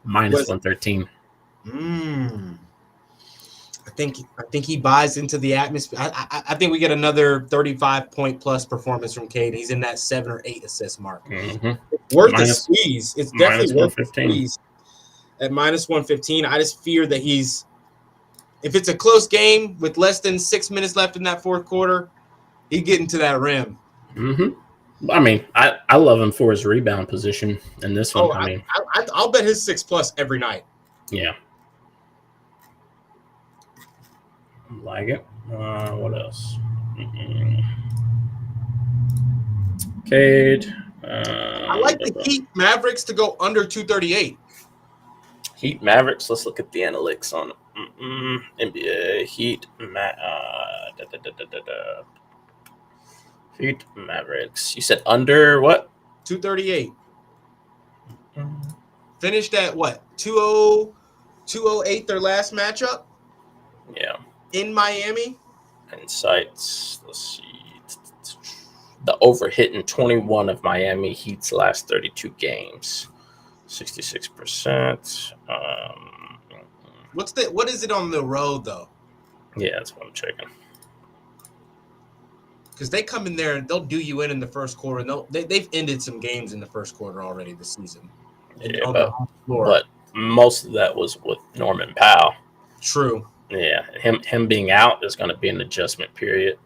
minus 113. I think he buys into the atmosphere. I think we get another 35-point plus performance from Cade. He's in that 7 or 8 assist mark. Mm-hmm. Worth a squeeze. It's definitely worth a 115. squeeze at minus 115. I just fear that if it's a close game with less than 6 minutes left in that fourth quarter, he'd get into that rim. Mm-hmm. I mean, I love him for his rebound position in this one. I'll bet his 6+ every night. Yeah. Like it. What else? Cade. I like the Heat Mavericks to go under 238. Heat Mavericks. Let's look at the analytics on NBA Heat. Heat Mavericks. You said under what? 238. Finished at what? 208 their last matchup? Yeah. In Miami? Insights. Let's see. The over hit in 21 of Miami Heat's last 32 games. 66%. What is it on the road though? Yeah, that's what I'm checking. Because they come in there and they'll do you in the first quarter. And they've ended some games in the first quarter already this season. Yeah, but most of that was with Norman Powell. True. Yeah, him being out is going to be an adjustment period.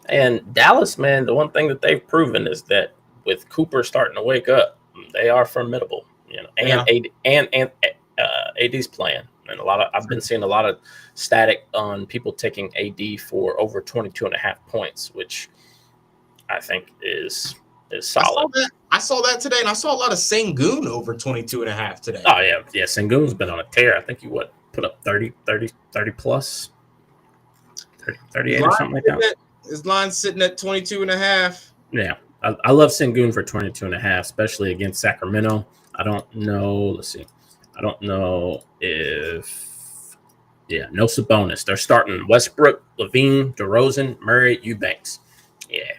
And Dallas, man, the one thing that they've proven is that with Cooper starting to wake up, they are formidable. And AD's playing, and I've been seeing a lot of static on people taking AD for over 22.5 points, which I think is solid. I saw that today, and I saw a lot of Sengun over 22.5 today. Oh yeah, Sengun's been on a tear. I think he put up 30 plus, 38 or something like that. His line's sitting at 22.5. Yeah, I love Sengun for 22.5, especially against Sacramento. I don't know. Let's see. I don't know if no Sabonis. They're starting Westbrook, Levine, DeRozan, Murray, Eubanks. Yeah,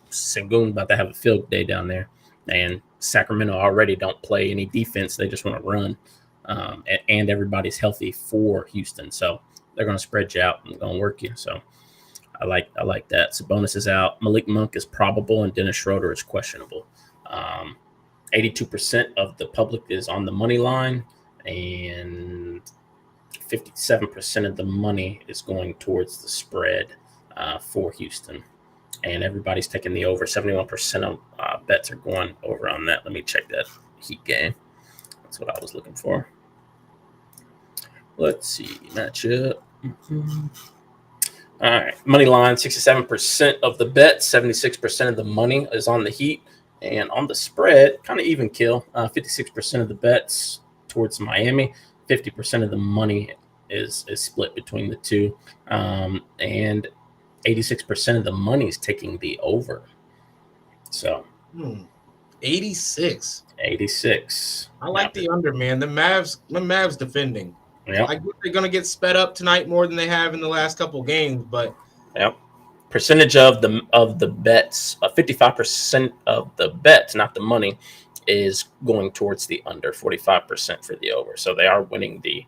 Sengun about to have a field day down there, and Sacramento already don't play any defense. They just want to run, and everybody's healthy for Houston, so they're going to spread you out and going to work you. So I like that. Sabonis is out. Malik Monk is probable, and Dennis Schroeder is questionable. 82% of the public is on the money line, and 57% of the money is going towards the spread for Houston. And everybody's taking the over. 71% of bets are going over on that. Let me check that Heat game. That's what I was looking for. Let's see. Matchup. All right. Money line, 67% of the bets. 76% of the money is on the Heat. And on the spread, kind of even kill. 56% of the bets towards Miami. 50% of the money is split between the two. And 86% of the money is taking the over. So 86. I like the under, man. The Mavs defending. Yep. I guess they're gonna get sped up tonight more than they have in the last couple of games, but percentage of the bets, 55% of the bets, not the money, is going towards the under, 45% for the over. So they are winning the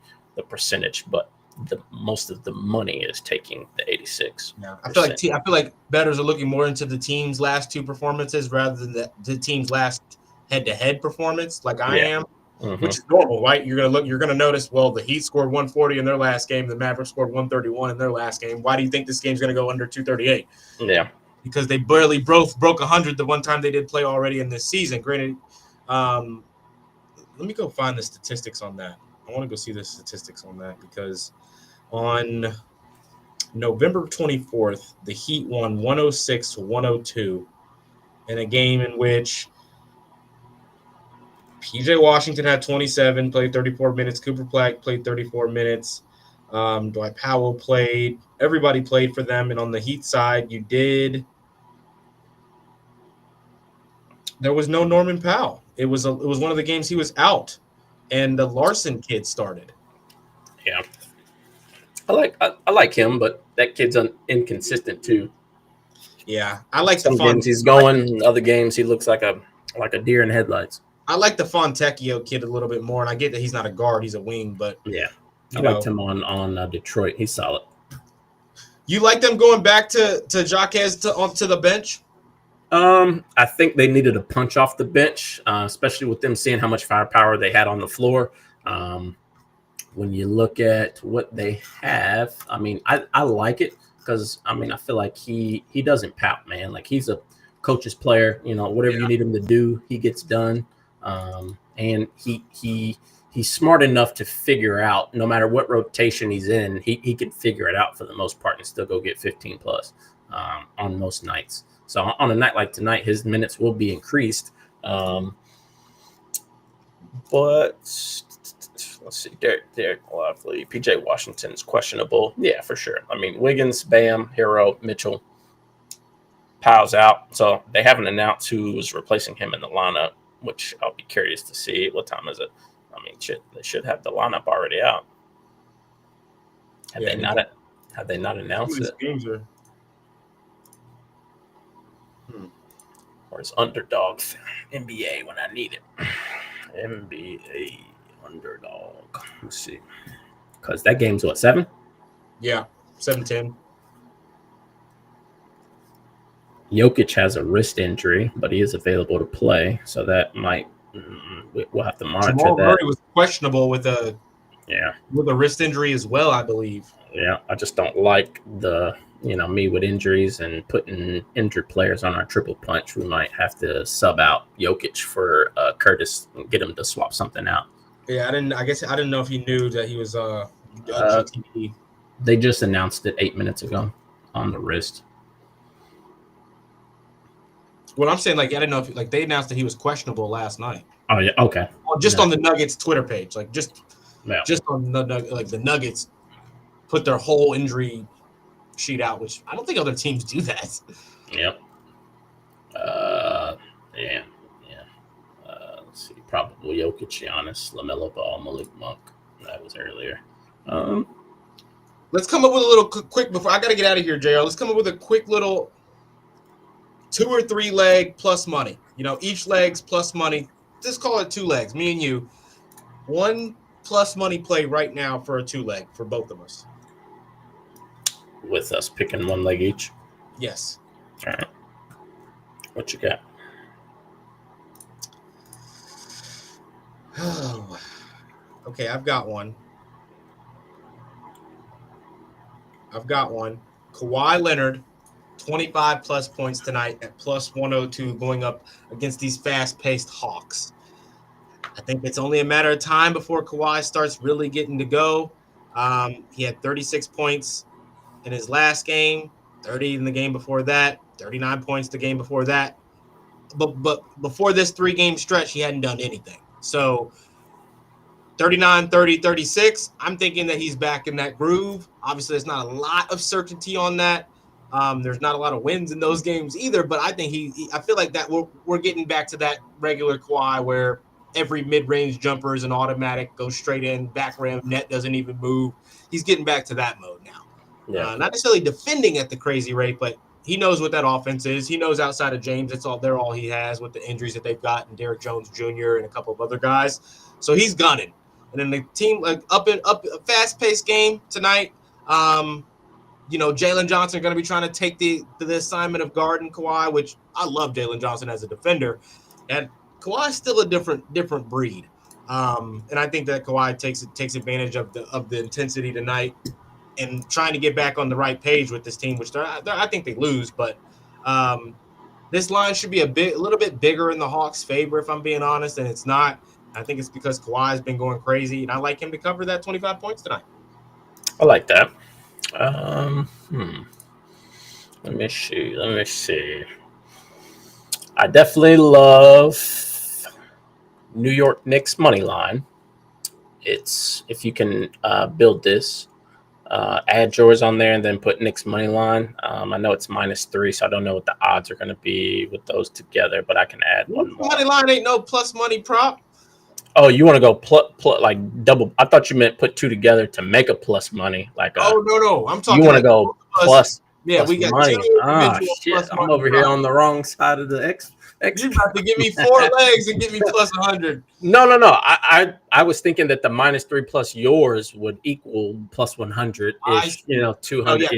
percentage, but the most of the money is taking the 86. Yeah, I feel like bettors are looking more into the team's last two performances rather than the team's last head-to-head performance, like I am, which is normal, right? You're gonna notice. Well, the Heat scored 140 in their last game. The Mavericks scored 131 in their last game. Why do you think this game's gonna go under 238? Yeah, because they barely broke 100 the one time they did play already in this season. Granted, let me go find the statistics on that. I want to go see the statistics on that because on November 24th, the Heat won 106-102 in a game in which PJ Washington had 27, played 34 minutes. Cooper Platt played 34 minutes. Dwight Powell played. Everybody played for them. And on the Heat side, there was no Norman Powell. It was one of the games he was out, and the Larson kid started. Yeah, I like him, but that kid's inconsistent too. Yeah, I like some games he's going. Other games he looks like a deer in headlights. I like the Fontecchio kid a little bit more, and I get that he's not a guard; he's a wing. But yeah, I liked him on Detroit. He's solid. You like them going back to Jaquez onto the bench? I think they needed a punch off the bench, especially with them seeing how much firepower they had on the floor. When you look at what they have, I mean, I like it because, I mean, I feel like he doesn't pout, man. Like, he's a coach's player. You know, whatever you need him to do, he gets done. And he's smart enough to figure out, no matter what rotation he's in, he can figure it out for the most part and still go get 15 plus on most nights. So on a night like tonight, his minutes will be increased. But let's see, Derek Lively, PJ Washington's questionable. Yeah, for sure. I mean, Wiggins, Bam, Hero, Mitchell, Powell's out. So they haven't announced who was replacing him in the lineup, which I'll be curious to see. What time is it? I mean, they should have the lineup already out. Have they not announced it? Games are... Or is underdog NBA when I need it? NBA underdog. Let's see. Because that game's what, 7? Yeah, 7-10. Jokic has a wrist injury, but he is available to play. So that might we'll have to monitor Jamal that. Murray was questionable with a wrist injury as well, I believe. Yeah, I just don't like me with injuries and putting injured players on our triple punch. We might have to sub out Jokic for Curtis and get him to swap something out. Yeah, I didn't know if he knew that he was GTP. They just announced it 8 minutes ago on the wrist. What I'm saying, I didn't know if they announced that he was questionable last night. Oh yeah, okay. Well, just on the Nuggets Twitter page, just on the Nuggets put their whole injury sheet out, which I don't think other teams do that. Yep. Yeah. Let's see. Probably Jokic, Giannis, LaMelo Ball, Malik Monk. That was earlier. Let's come up with a little quick before I got to get out of here, JR. Let's come up with a quick little 2 or 3 leg plus money. Each leg's plus money. Just call it 2 legs. Me and you. 1 plus money play right now for a 2 leg for both of us. With us picking 1 leg each? Yes. All right. What you got? Oh. Okay, I've got one. Kawhi Leonard, 25 plus points tonight at plus 102 going up against these fast-paced Hawks. I think it's only a matter of time before Kawhi starts really getting to go. He had 36 points in his last game, 30 in the game before that, 39 points the game before that. But before this 3-game stretch, he hadn't done anything. So 39, 30, 36, I'm thinking that he's back in that groove. Obviously, there's not a lot of certainty on that. There's not a lot of wins in those games either, but I think I feel like that we're getting back to that regular Kawhi where every mid-range jumper is an automatic, goes straight in, back rim, net doesn't even move. He's getting back to that mode now. Yeah. Not necessarily defending at the crazy rate, but he knows what that offense is. He knows outside of James, they're all he has with the injuries that they've got, and Derrick Jones Jr. and a couple of other guys. So he's gunning. And then the team up a fast-paced game tonight. Jalen Johnson going to be trying to take the assignment of guarding Kawhi, which I love Jalen Johnson as a defender. And Kawhi's still a different breed. And I think that Kawhi takes advantage of the intensity tonight and trying to get back on the right page with this team, which I think they lose. But this line should be a little bit bigger in the Hawks' favor, if I'm being honest, and it's not. I think it's because Kawhi's been going crazy, and I like him to cover that 25 points tonight. I like that. Let me see. I definitely love New York Knicks money line. It's if you can build this add yours on there and then put Nick's money line. I know it's -3, so I don't know what the odds are going to be with those together, but I can add one more. Money line ain't no plus money prop. Oh, you want to go like double? I thought you meant put two together to make a plus money. Like no, I'm talking. You want to go plus? Yeah, plus we got money. shit. I'm over here on the wrong side of the X. You about to give me 4 legs and give me plus 100. No. I was thinking that the -3 plus yours would equal plus 100 ish. 200.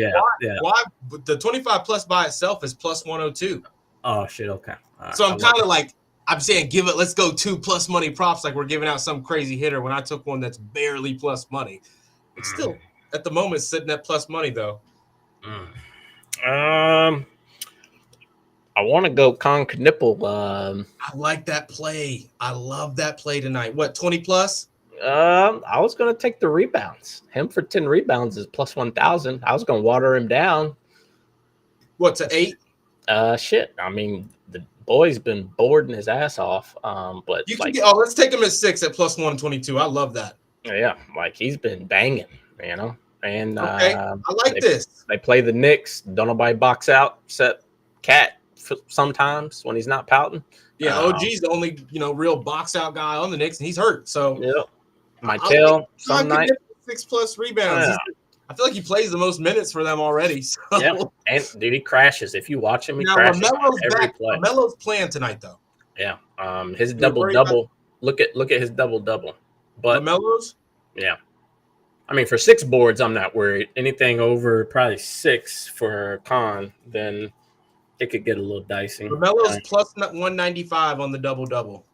Why? But the 25 plus by itself is plus 102. Oh shit. Okay. Right, so I'm kind of like. I'm saying let's go 2 plus money props like we're giving out some crazy hitter when I took one that's barely plus money. It's still at the moment sitting at plus money though. I want to go Con Knipple. I like that play. I love that play tonight. What, 20 plus? I was going to take the rebounds. Him for 10 rebounds is plus 1,000. I was going to water him down. What, to 8? Shit. I mean, the boy's been boarding his ass off. But you can let's take him at 6 at plus 122. I love that. Yeah, like he's been banging, And okay, I like this. They play the Knicks. Don't nobody box out except Cat sometimes when he's not pouting. Yeah, OG's the only real box out guy on the Knicks, and he's hurt. So yeah, Michael some night 6 plus rebounds. Yeah. I feel like he plays the most minutes for them already. So. Yeah, and dude, he crashes. If you watch him, he crashes every play. LaMelo's playing tonight, though. Yeah, his double. Look at his double. But LaMelo's. Yeah, I mean for 6 boards, I'm not worried. Anything over probably 6 for Con, then it could get a little dicey. LaMelo's plus 195 on the double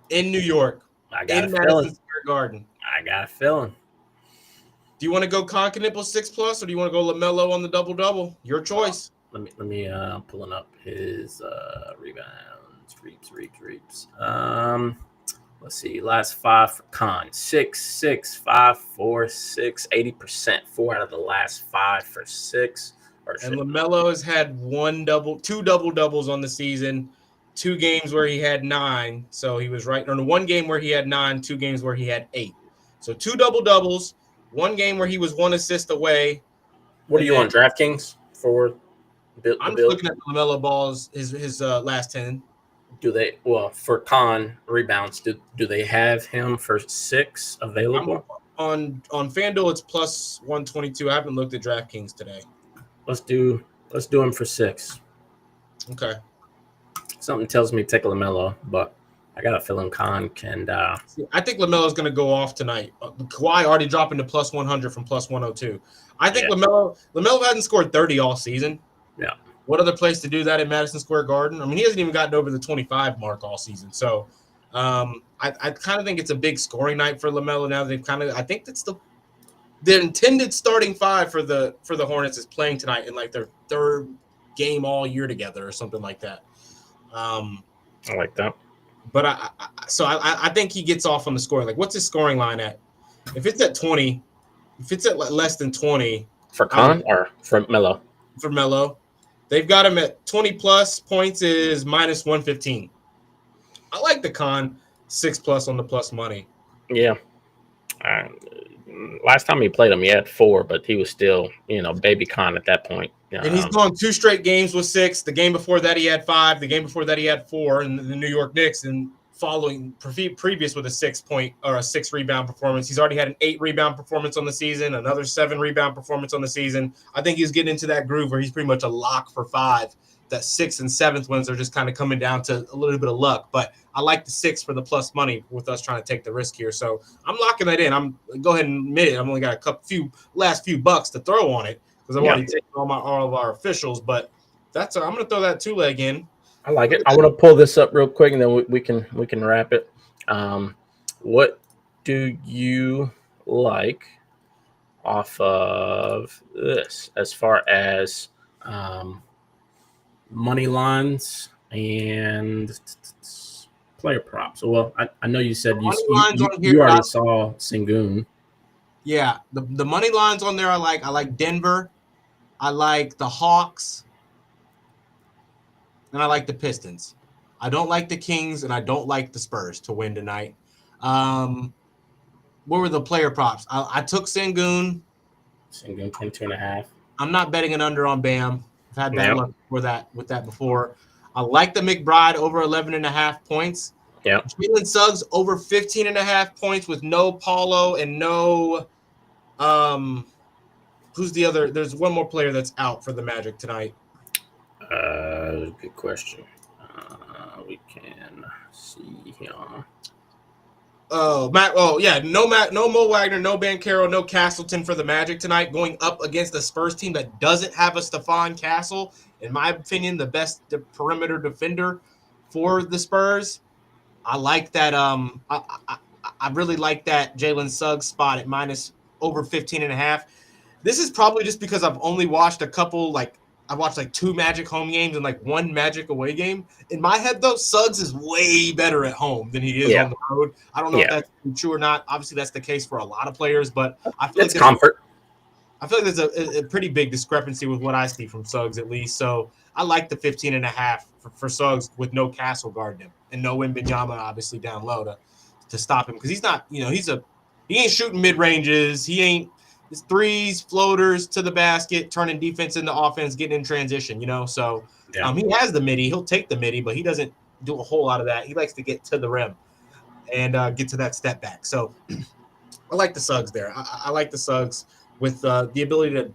in New York. I got in Madison Square Garden. I got a feeling. Do you want to go Con Knipple 6 plus, or do you want to go LaMelo on the double? Your choice. Let me pulling up his rebounds, reaps. Let's see. Last 5 for Con. 6, 5, 4, 6, 80%. 4 out of the last 5 for 6. And LaMelo has had 2 double doubles on the season, 2 games where he had 9. So he was right on 1 game where he had 9, 2 games where he had 8. So 2 double doubles, 1 game where he was 1 assist away. What are you on DraftKings for? I'm just looking at LaMelo balls, his last 10. Do they for Con rebounds? Do they have him for 6 available? On FanDuel, it's plus 122. I haven't looked at DraftKings today. Let's do him for 6. Okay. Something tells me take LaMelo, but I got a feeling Con can. I think LaMelo's going to go off tonight. Kawhi already dropping to plus 100 from plus 102. I think LaMelo hasn't scored 30 all season. Yeah. What other place to do that in Madison Square Garden? I mean, he hasn't even gotten over the 25 mark all season. So I kind of think it's a big scoring night for LaMelo now. I think that's the intended starting 5 for the Hornets is playing tonight in like their 3rd game all year together or something like that. I like that. But I think he gets off on the scoring. Like, what's his scoring line at? If it's at 20, if it's at less than 20 for Con or for Melo? For Melo, they've got him at 20 plus points is minus 115. I like the Con 6 plus on the plus money. Yeah. Last time he played him, he had 4, but he was still, baby Con at that point. And he's gone 2 straight games with 6. The game before that, he had 5. The game before that, he had 4 in the New York Knicks. And following previous with a 6 point or a 6 rebound performance, he's already had an 8 rebound performance on the season, another 7 rebound performance on the season. I think he's getting into that groove where he's pretty much a lock for 5. That 6th and 7th ones are just kind of coming down to a little bit of luck. But I like the 6 for the plus money with us trying to take the risk here. So I'm locking that in. Go ahead and admit it. I've only got last few bucks to throw on it because I've already taken all of our officials. But I'm going to throw that 2-leg in. I like it. I want to pull this up real quick and then we can wrap it. What do you like off of this as far as money lines and player props? Well, I know you said you already saw Sengun. Yeah, the money lines on there I like. I like Denver. I like the Hawks. And I like the Pistons. I don't like the Kings, and I don't like the Spurs to win tonight. The what were the player props? I took Sengun. Sengun 22.5. I'm not betting an under on Bam. I've had bad luck with that before. I like the McBride over 11.5 points. Yeah. Jalen Suggs over 15.5 points with no Paulo and no who's the other? There's one more player that's out for the Magic tonight. Good question. We can see here. No Mo Wagner, no Banchero, no Castleton for the Magic tonight, going up against the Spurs team that doesn't have a Stephon Castle. In my opinion, the best perimeter defender for the Spurs. I like that. I really like that Jalen Suggs spot at minus over 15.5. This is probably just because I've only watched a couple, I watched 2 Magic home games and 1 Magic away game. In my head, though, Suggs is way better at home than he is on the road. I don't know if that's true or not. Obviously, that's the case for a lot of players, but I feel it's comfort. I feel like there's a pretty big discrepancy with what I see from Suggs, at least. So I like the 15.5 for Suggs with no Castle guarding him and no Wembanyama obviously down low to stop him, because he's not, he ain't shooting mid ranges. He ain't. It's threes, floaters to the basket, turning defense into offense, getting in transition, So he has the midi. He'll take the midi, but he doesn't do a whole lot of that. He likes to get to the rim and get to that step back. So I like the Suggs there. I like the Suggs with the ability to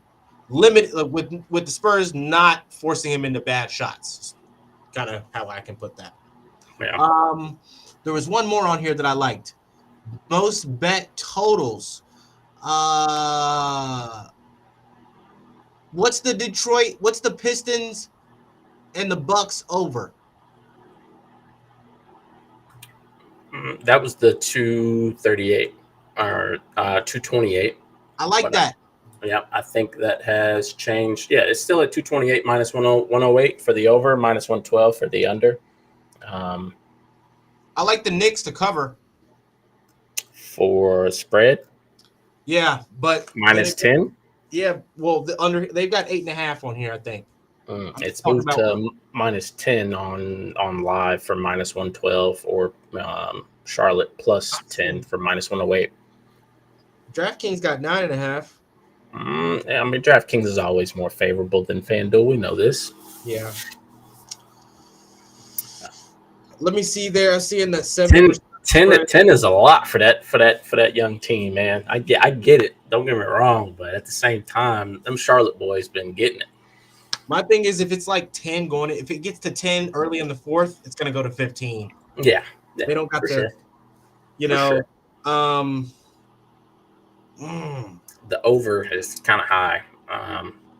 limit with the Spurs not forcing him into bad shots. Kind of how I can put that. Yeah. There was one more on here that I liked. Most bet totals. What's the Pistons and the Bucks over? That was the 238 or 228. I like that. Yeah, I think that has changed. Yeah, it's still at 228 minus 108 for the over, minus 112 for the under. I like the Knicks to cover. For spread? Yeah, but minus 10? Yeah, well, the under they've got 8.5 on here, I think. It's moved to minus 10 on live for minus 112, or Charlotte plus 10 for minus 108. DraftKings got 9.5. I mean, DraftKings is always more favorable than FanDuel. We know this. Yeah. Let me see there. I see in that 7%. 10 is a lot for that young team, man. I get it. Don't get me wrong, but at the same time, them Charlotte boys been getting it. My thing is, if it's 10 if it gets to 10 early in the fourth, it's gonna go to 15. Yeah, they don't got the, sure. Sure. The over is kind of high,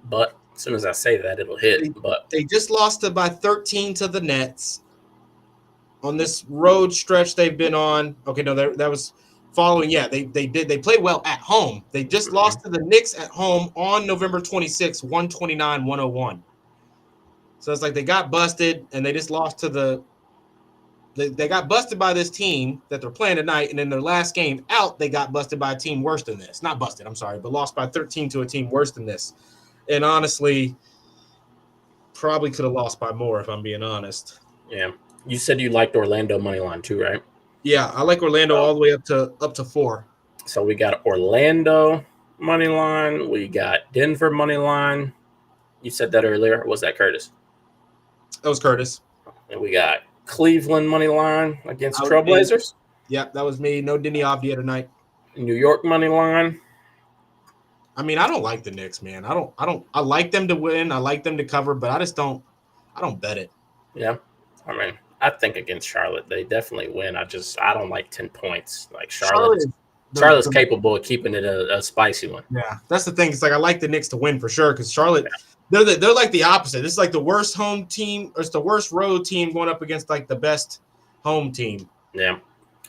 but as soon as I say that, it'll hit. But they just lost by 13 to the Nets. On this road stretch they've been on. Okay, no, that was following. Yeah, they did. They played well at home. They just lost to the Knicks at home on November 26th, 129-101. So it's they got busted, and they just lost to they got busted by this team that they're playing tonight, and in their last game out, they got busted by a team worse than this. Not busted, I'm sorry, but lost by 13 to a team worse than this. And honestly, probably could have lost by more if I'm being honest. Yeah. You said you liked Orlando money line too, right? Yeah, I like Orlando all the way up to 4. So we got Orlando money line. We got Denver money line. You said that earlier. Or was that Curtis? That was Curtis. And we got Cleveland money line against Trailblazers. Yeah, that was me. No Denny Avdia tonight. New York money line. I mean, I don't like the Knicks, man. I like them to win. I like them to cover, but I don't bet it. Yeah. I mean, I think against Charlotte, they definitely win. I don't like 10 points. Charlotte's capable of keeping it a spicy one. Yeah, that's the thing. It's I like the Knicks to win for sure, because Charlotte, they're like the opposite. This is the worst home team, or it's the worst road team going up against the best home team. Yeah.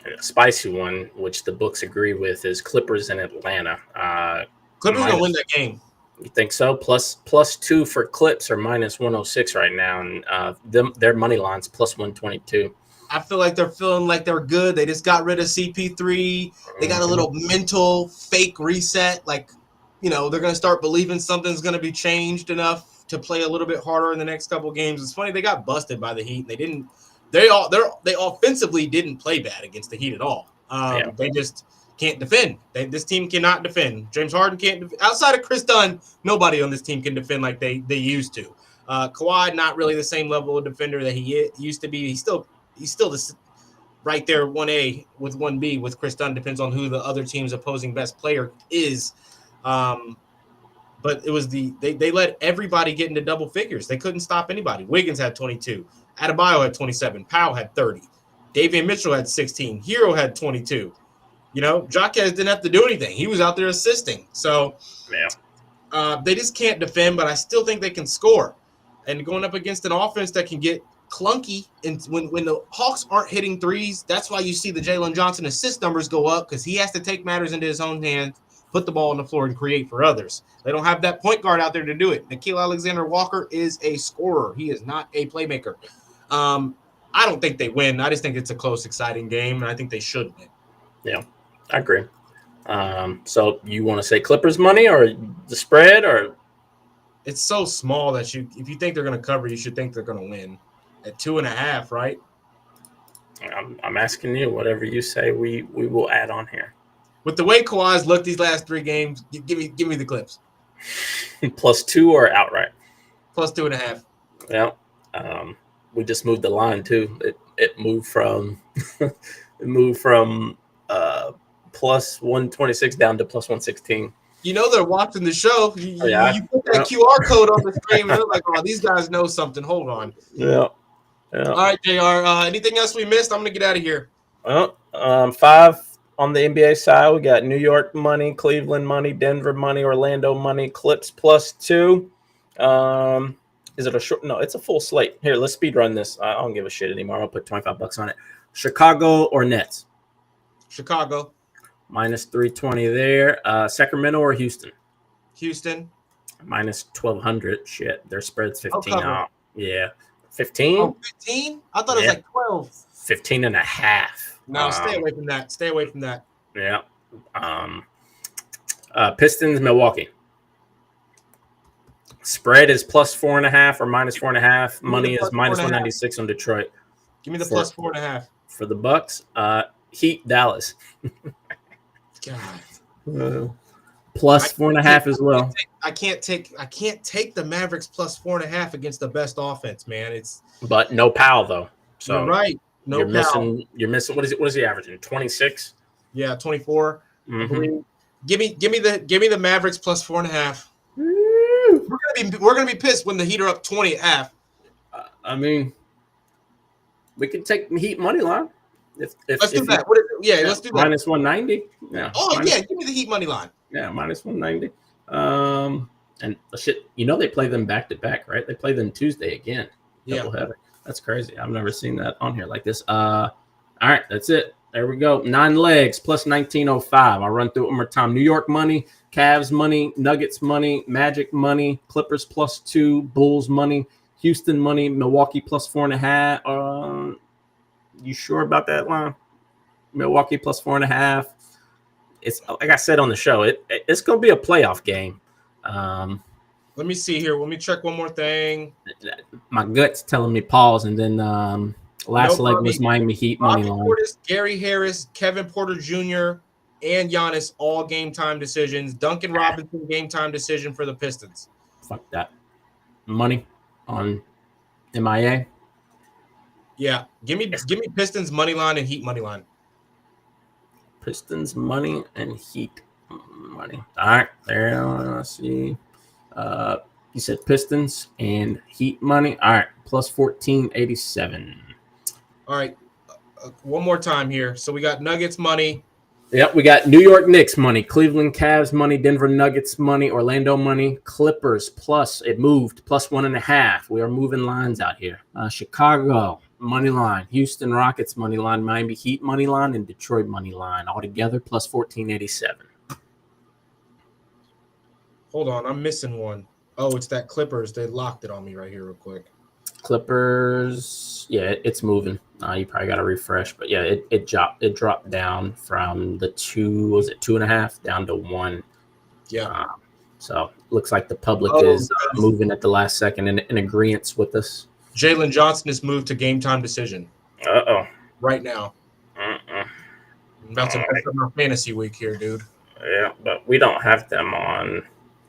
A spicy one, which the books agree with, is Clippers in Atlanta. Clippers gonna win that game. You think so? Plus 2 for Clips are minus 106 right now, and their money line's plus 122. I feel like they're feeling like they're good. They just got rid of CP3. They got a little mental fake reset. They're gonna start believing something's gonna be changed enough to play a little bit harder in the next couple games. It's funny, they got busted by the Heat. They offensively didn't play bad against the Heat at all. They just can't defend. This team cannot defend. James Harden can't outside of Chris Dunn, nobody on this team can defend like they used to. Kawhi, not really the same level of defender that he used to be. He's still right there 1A with 1B with Chris Dunn. Depends on who the other team's opposing best player is. But it was they let everybody get into double figures. They couldn't stop anybody. Wiggins had 22. Adebayo had 27. Powell had 30. Davion Mitchell had 16. Hero had 22. Jaquez didn't have to do anything. He was out there assisting. So they just can't defend, but I still think they can score. And going up against an offense that can get clunky, and when the Hawks aren't hitting threes, that's why you see the Jalen Johnson assist numbers go up, because he has to take matters into his own hands, put the ball on the floor, and create for others. They don't have that point guard out there to do it. Nickeil Alexander-Walker is a scorer. He is not a playmaker. I don't think they win. I just think it's a close, exciting game, and I think they should win. Yeah, I agree. So you want to say Clippers money or the spread, or? It's so small that if you think they're going to cover, you should think they're going to win at 2.5, right? I'm asking you. Whatever you say, we will add on here. With the way Kawhi's looked these last 3 games, give me the Clips. +2 or outright? +2.5. Yeah. We just moved the line too. It moved from +126 down to +116. They're watching the show. You put that QR code on the screen, and they're like, "Oh, these guys know something." Hold on. Yeah. All right, JR. Anything else we missed? I'm gonna get out of here. Well, 5 on the NBA side. We got New York money, Cleveland money, Denver money, Orlando money, Clips +2. Is it a short? No, it's a full slate. Here, let's speed run this. I don't give a shit anymore. I'll put $25 on it. Chicago or Nets? Chicago. -320 there. Sacramento or Houston? Houston. -1200. Shit, their spread's 15. Oh, yeah. 15? Oh, 15? I thought it was like 12. 15.5. No, stay away from that. Stay away from that. Yeah. Pistons, Milwaukee. Spread is +4.5 or -4.5. Money is -196 on Detroit. Give me the +4.5 for the Bucks. Heat, Dallas. God. +4.5 as well. I can't take the Mavericks +4.5 against the best offense, man. But no Powell though. So you're right. No Powell. You're missing. What is he averaging? 26. Yeah, 24. Mm-hmm. Give me the Mavericks +4.5. We're gonna be pissed when the Heat are up 20 at half. I mean, we can take the Heat money line. Let's do that. Let's do that. -190. Yeah. Oh yeah, give me the Heat money line. Yeah, -190. And shit, they play them back to back, right? They play them Tuesday again. Doubleheader. That's crazy. I've never seen that on here like this. All right, that's it. There we go. 9 legs +1905. I'll run through it one more time. New York money, Cavs money, Nuggets money, Magic money, Clippers +2, Bulls money, Houston money, Milwaukee +4.5. You sure about that line? Milwaukee +4.5. It's like I said on the show. It's going to be a playoff game. Let me see here. Let me check one more thing. My gut's telling me pause, and then last leg was Miami Heat money line. Portis, Gary Harris, Kevin Porter Jr., and Giannis all game time decisions. Duncan Robinson game time decision for the Pistons. Fuck that. Money on MIA. Yeah, give me Pistons money line and Heat money line. Pistons money and Heat money. All right, there. Let's see. You said Pistons and Heat money. All right, +1487. All right, one more time here. So we got Nuggets money. Yep, we got New York Knicks money, Cleveland Cavs money, Denver Nuggets money, Orlando money, Clippers it moved +1.5. We are moving lines out here. Chicago money line, Houston Rockets money line, Miami Heat money line, and Detroit money line all together +1487. Hold on, I'm missing one. Oh, it's that Clippers. They locked it on me right here real quick. Clippers, yeah, it's moving. You probably got to refresh, but yeah, it dropped down from the 2.5 down to 1. Yeah. So looks like the public is moving at the last second in agreement with us. Jalen Johnson has moved to game time decision. Uh-oh. Right now. I'm about to mess up my fantasy week here, dude. Yeah, but we don't have them on.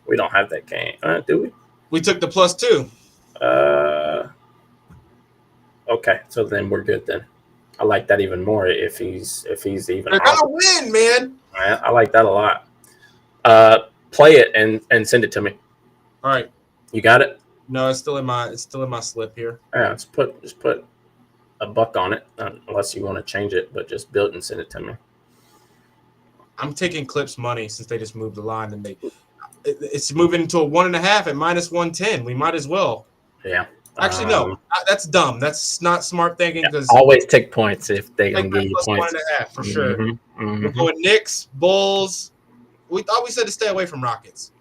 We don't have that game, do we? We took the +2. Okay, so then we're good then. I like that even more if he's even. They're gonna win, man. I like that a lot. Play it and send it to me. All right. You got it? No, it's still in my slip here. Yeah, just put a buck on it, unless you want to change it, but just build it and send it to me. I'm taking Clips money since they just moved the line and it's moving to a 1.5 at -110. We might as well. Yeah. Actually, no, that's dumb. That's not smart thinking because always take points if they can give you points. +1.5 for sure. Mm-hmm. We're going Knicks, Bulls. We thought we said to stay away from Rockets.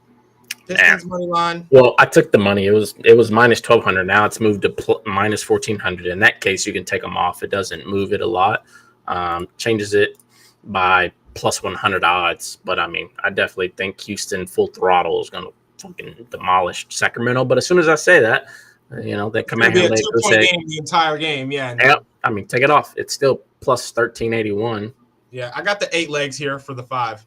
Pistons money line. Well, I took the money. It was -1,200. Now it's moved to -1,400. In that case, you can take them off. It doesn't move it a lot. Changes it by +100 odds. But I mean, I definitely think Houston full throttle is going to fucking demolish Sacramento. But as soon as I say that, they come out here and they say the entire game. Yeah. Yeah. I mean, take it off. It's still +1,381. Yeah, I got the 8 legs here for the 5.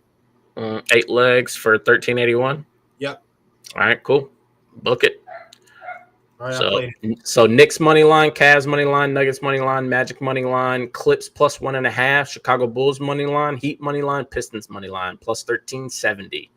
8 legs for 1,381. Yep. All right, cool. Book it. All right, So Knicks money line, Cavs money line, Nuggets money line, Magic money line, Clips +1.5, Chicago Bulls money line, Heat money line, Pistons money line +1,370.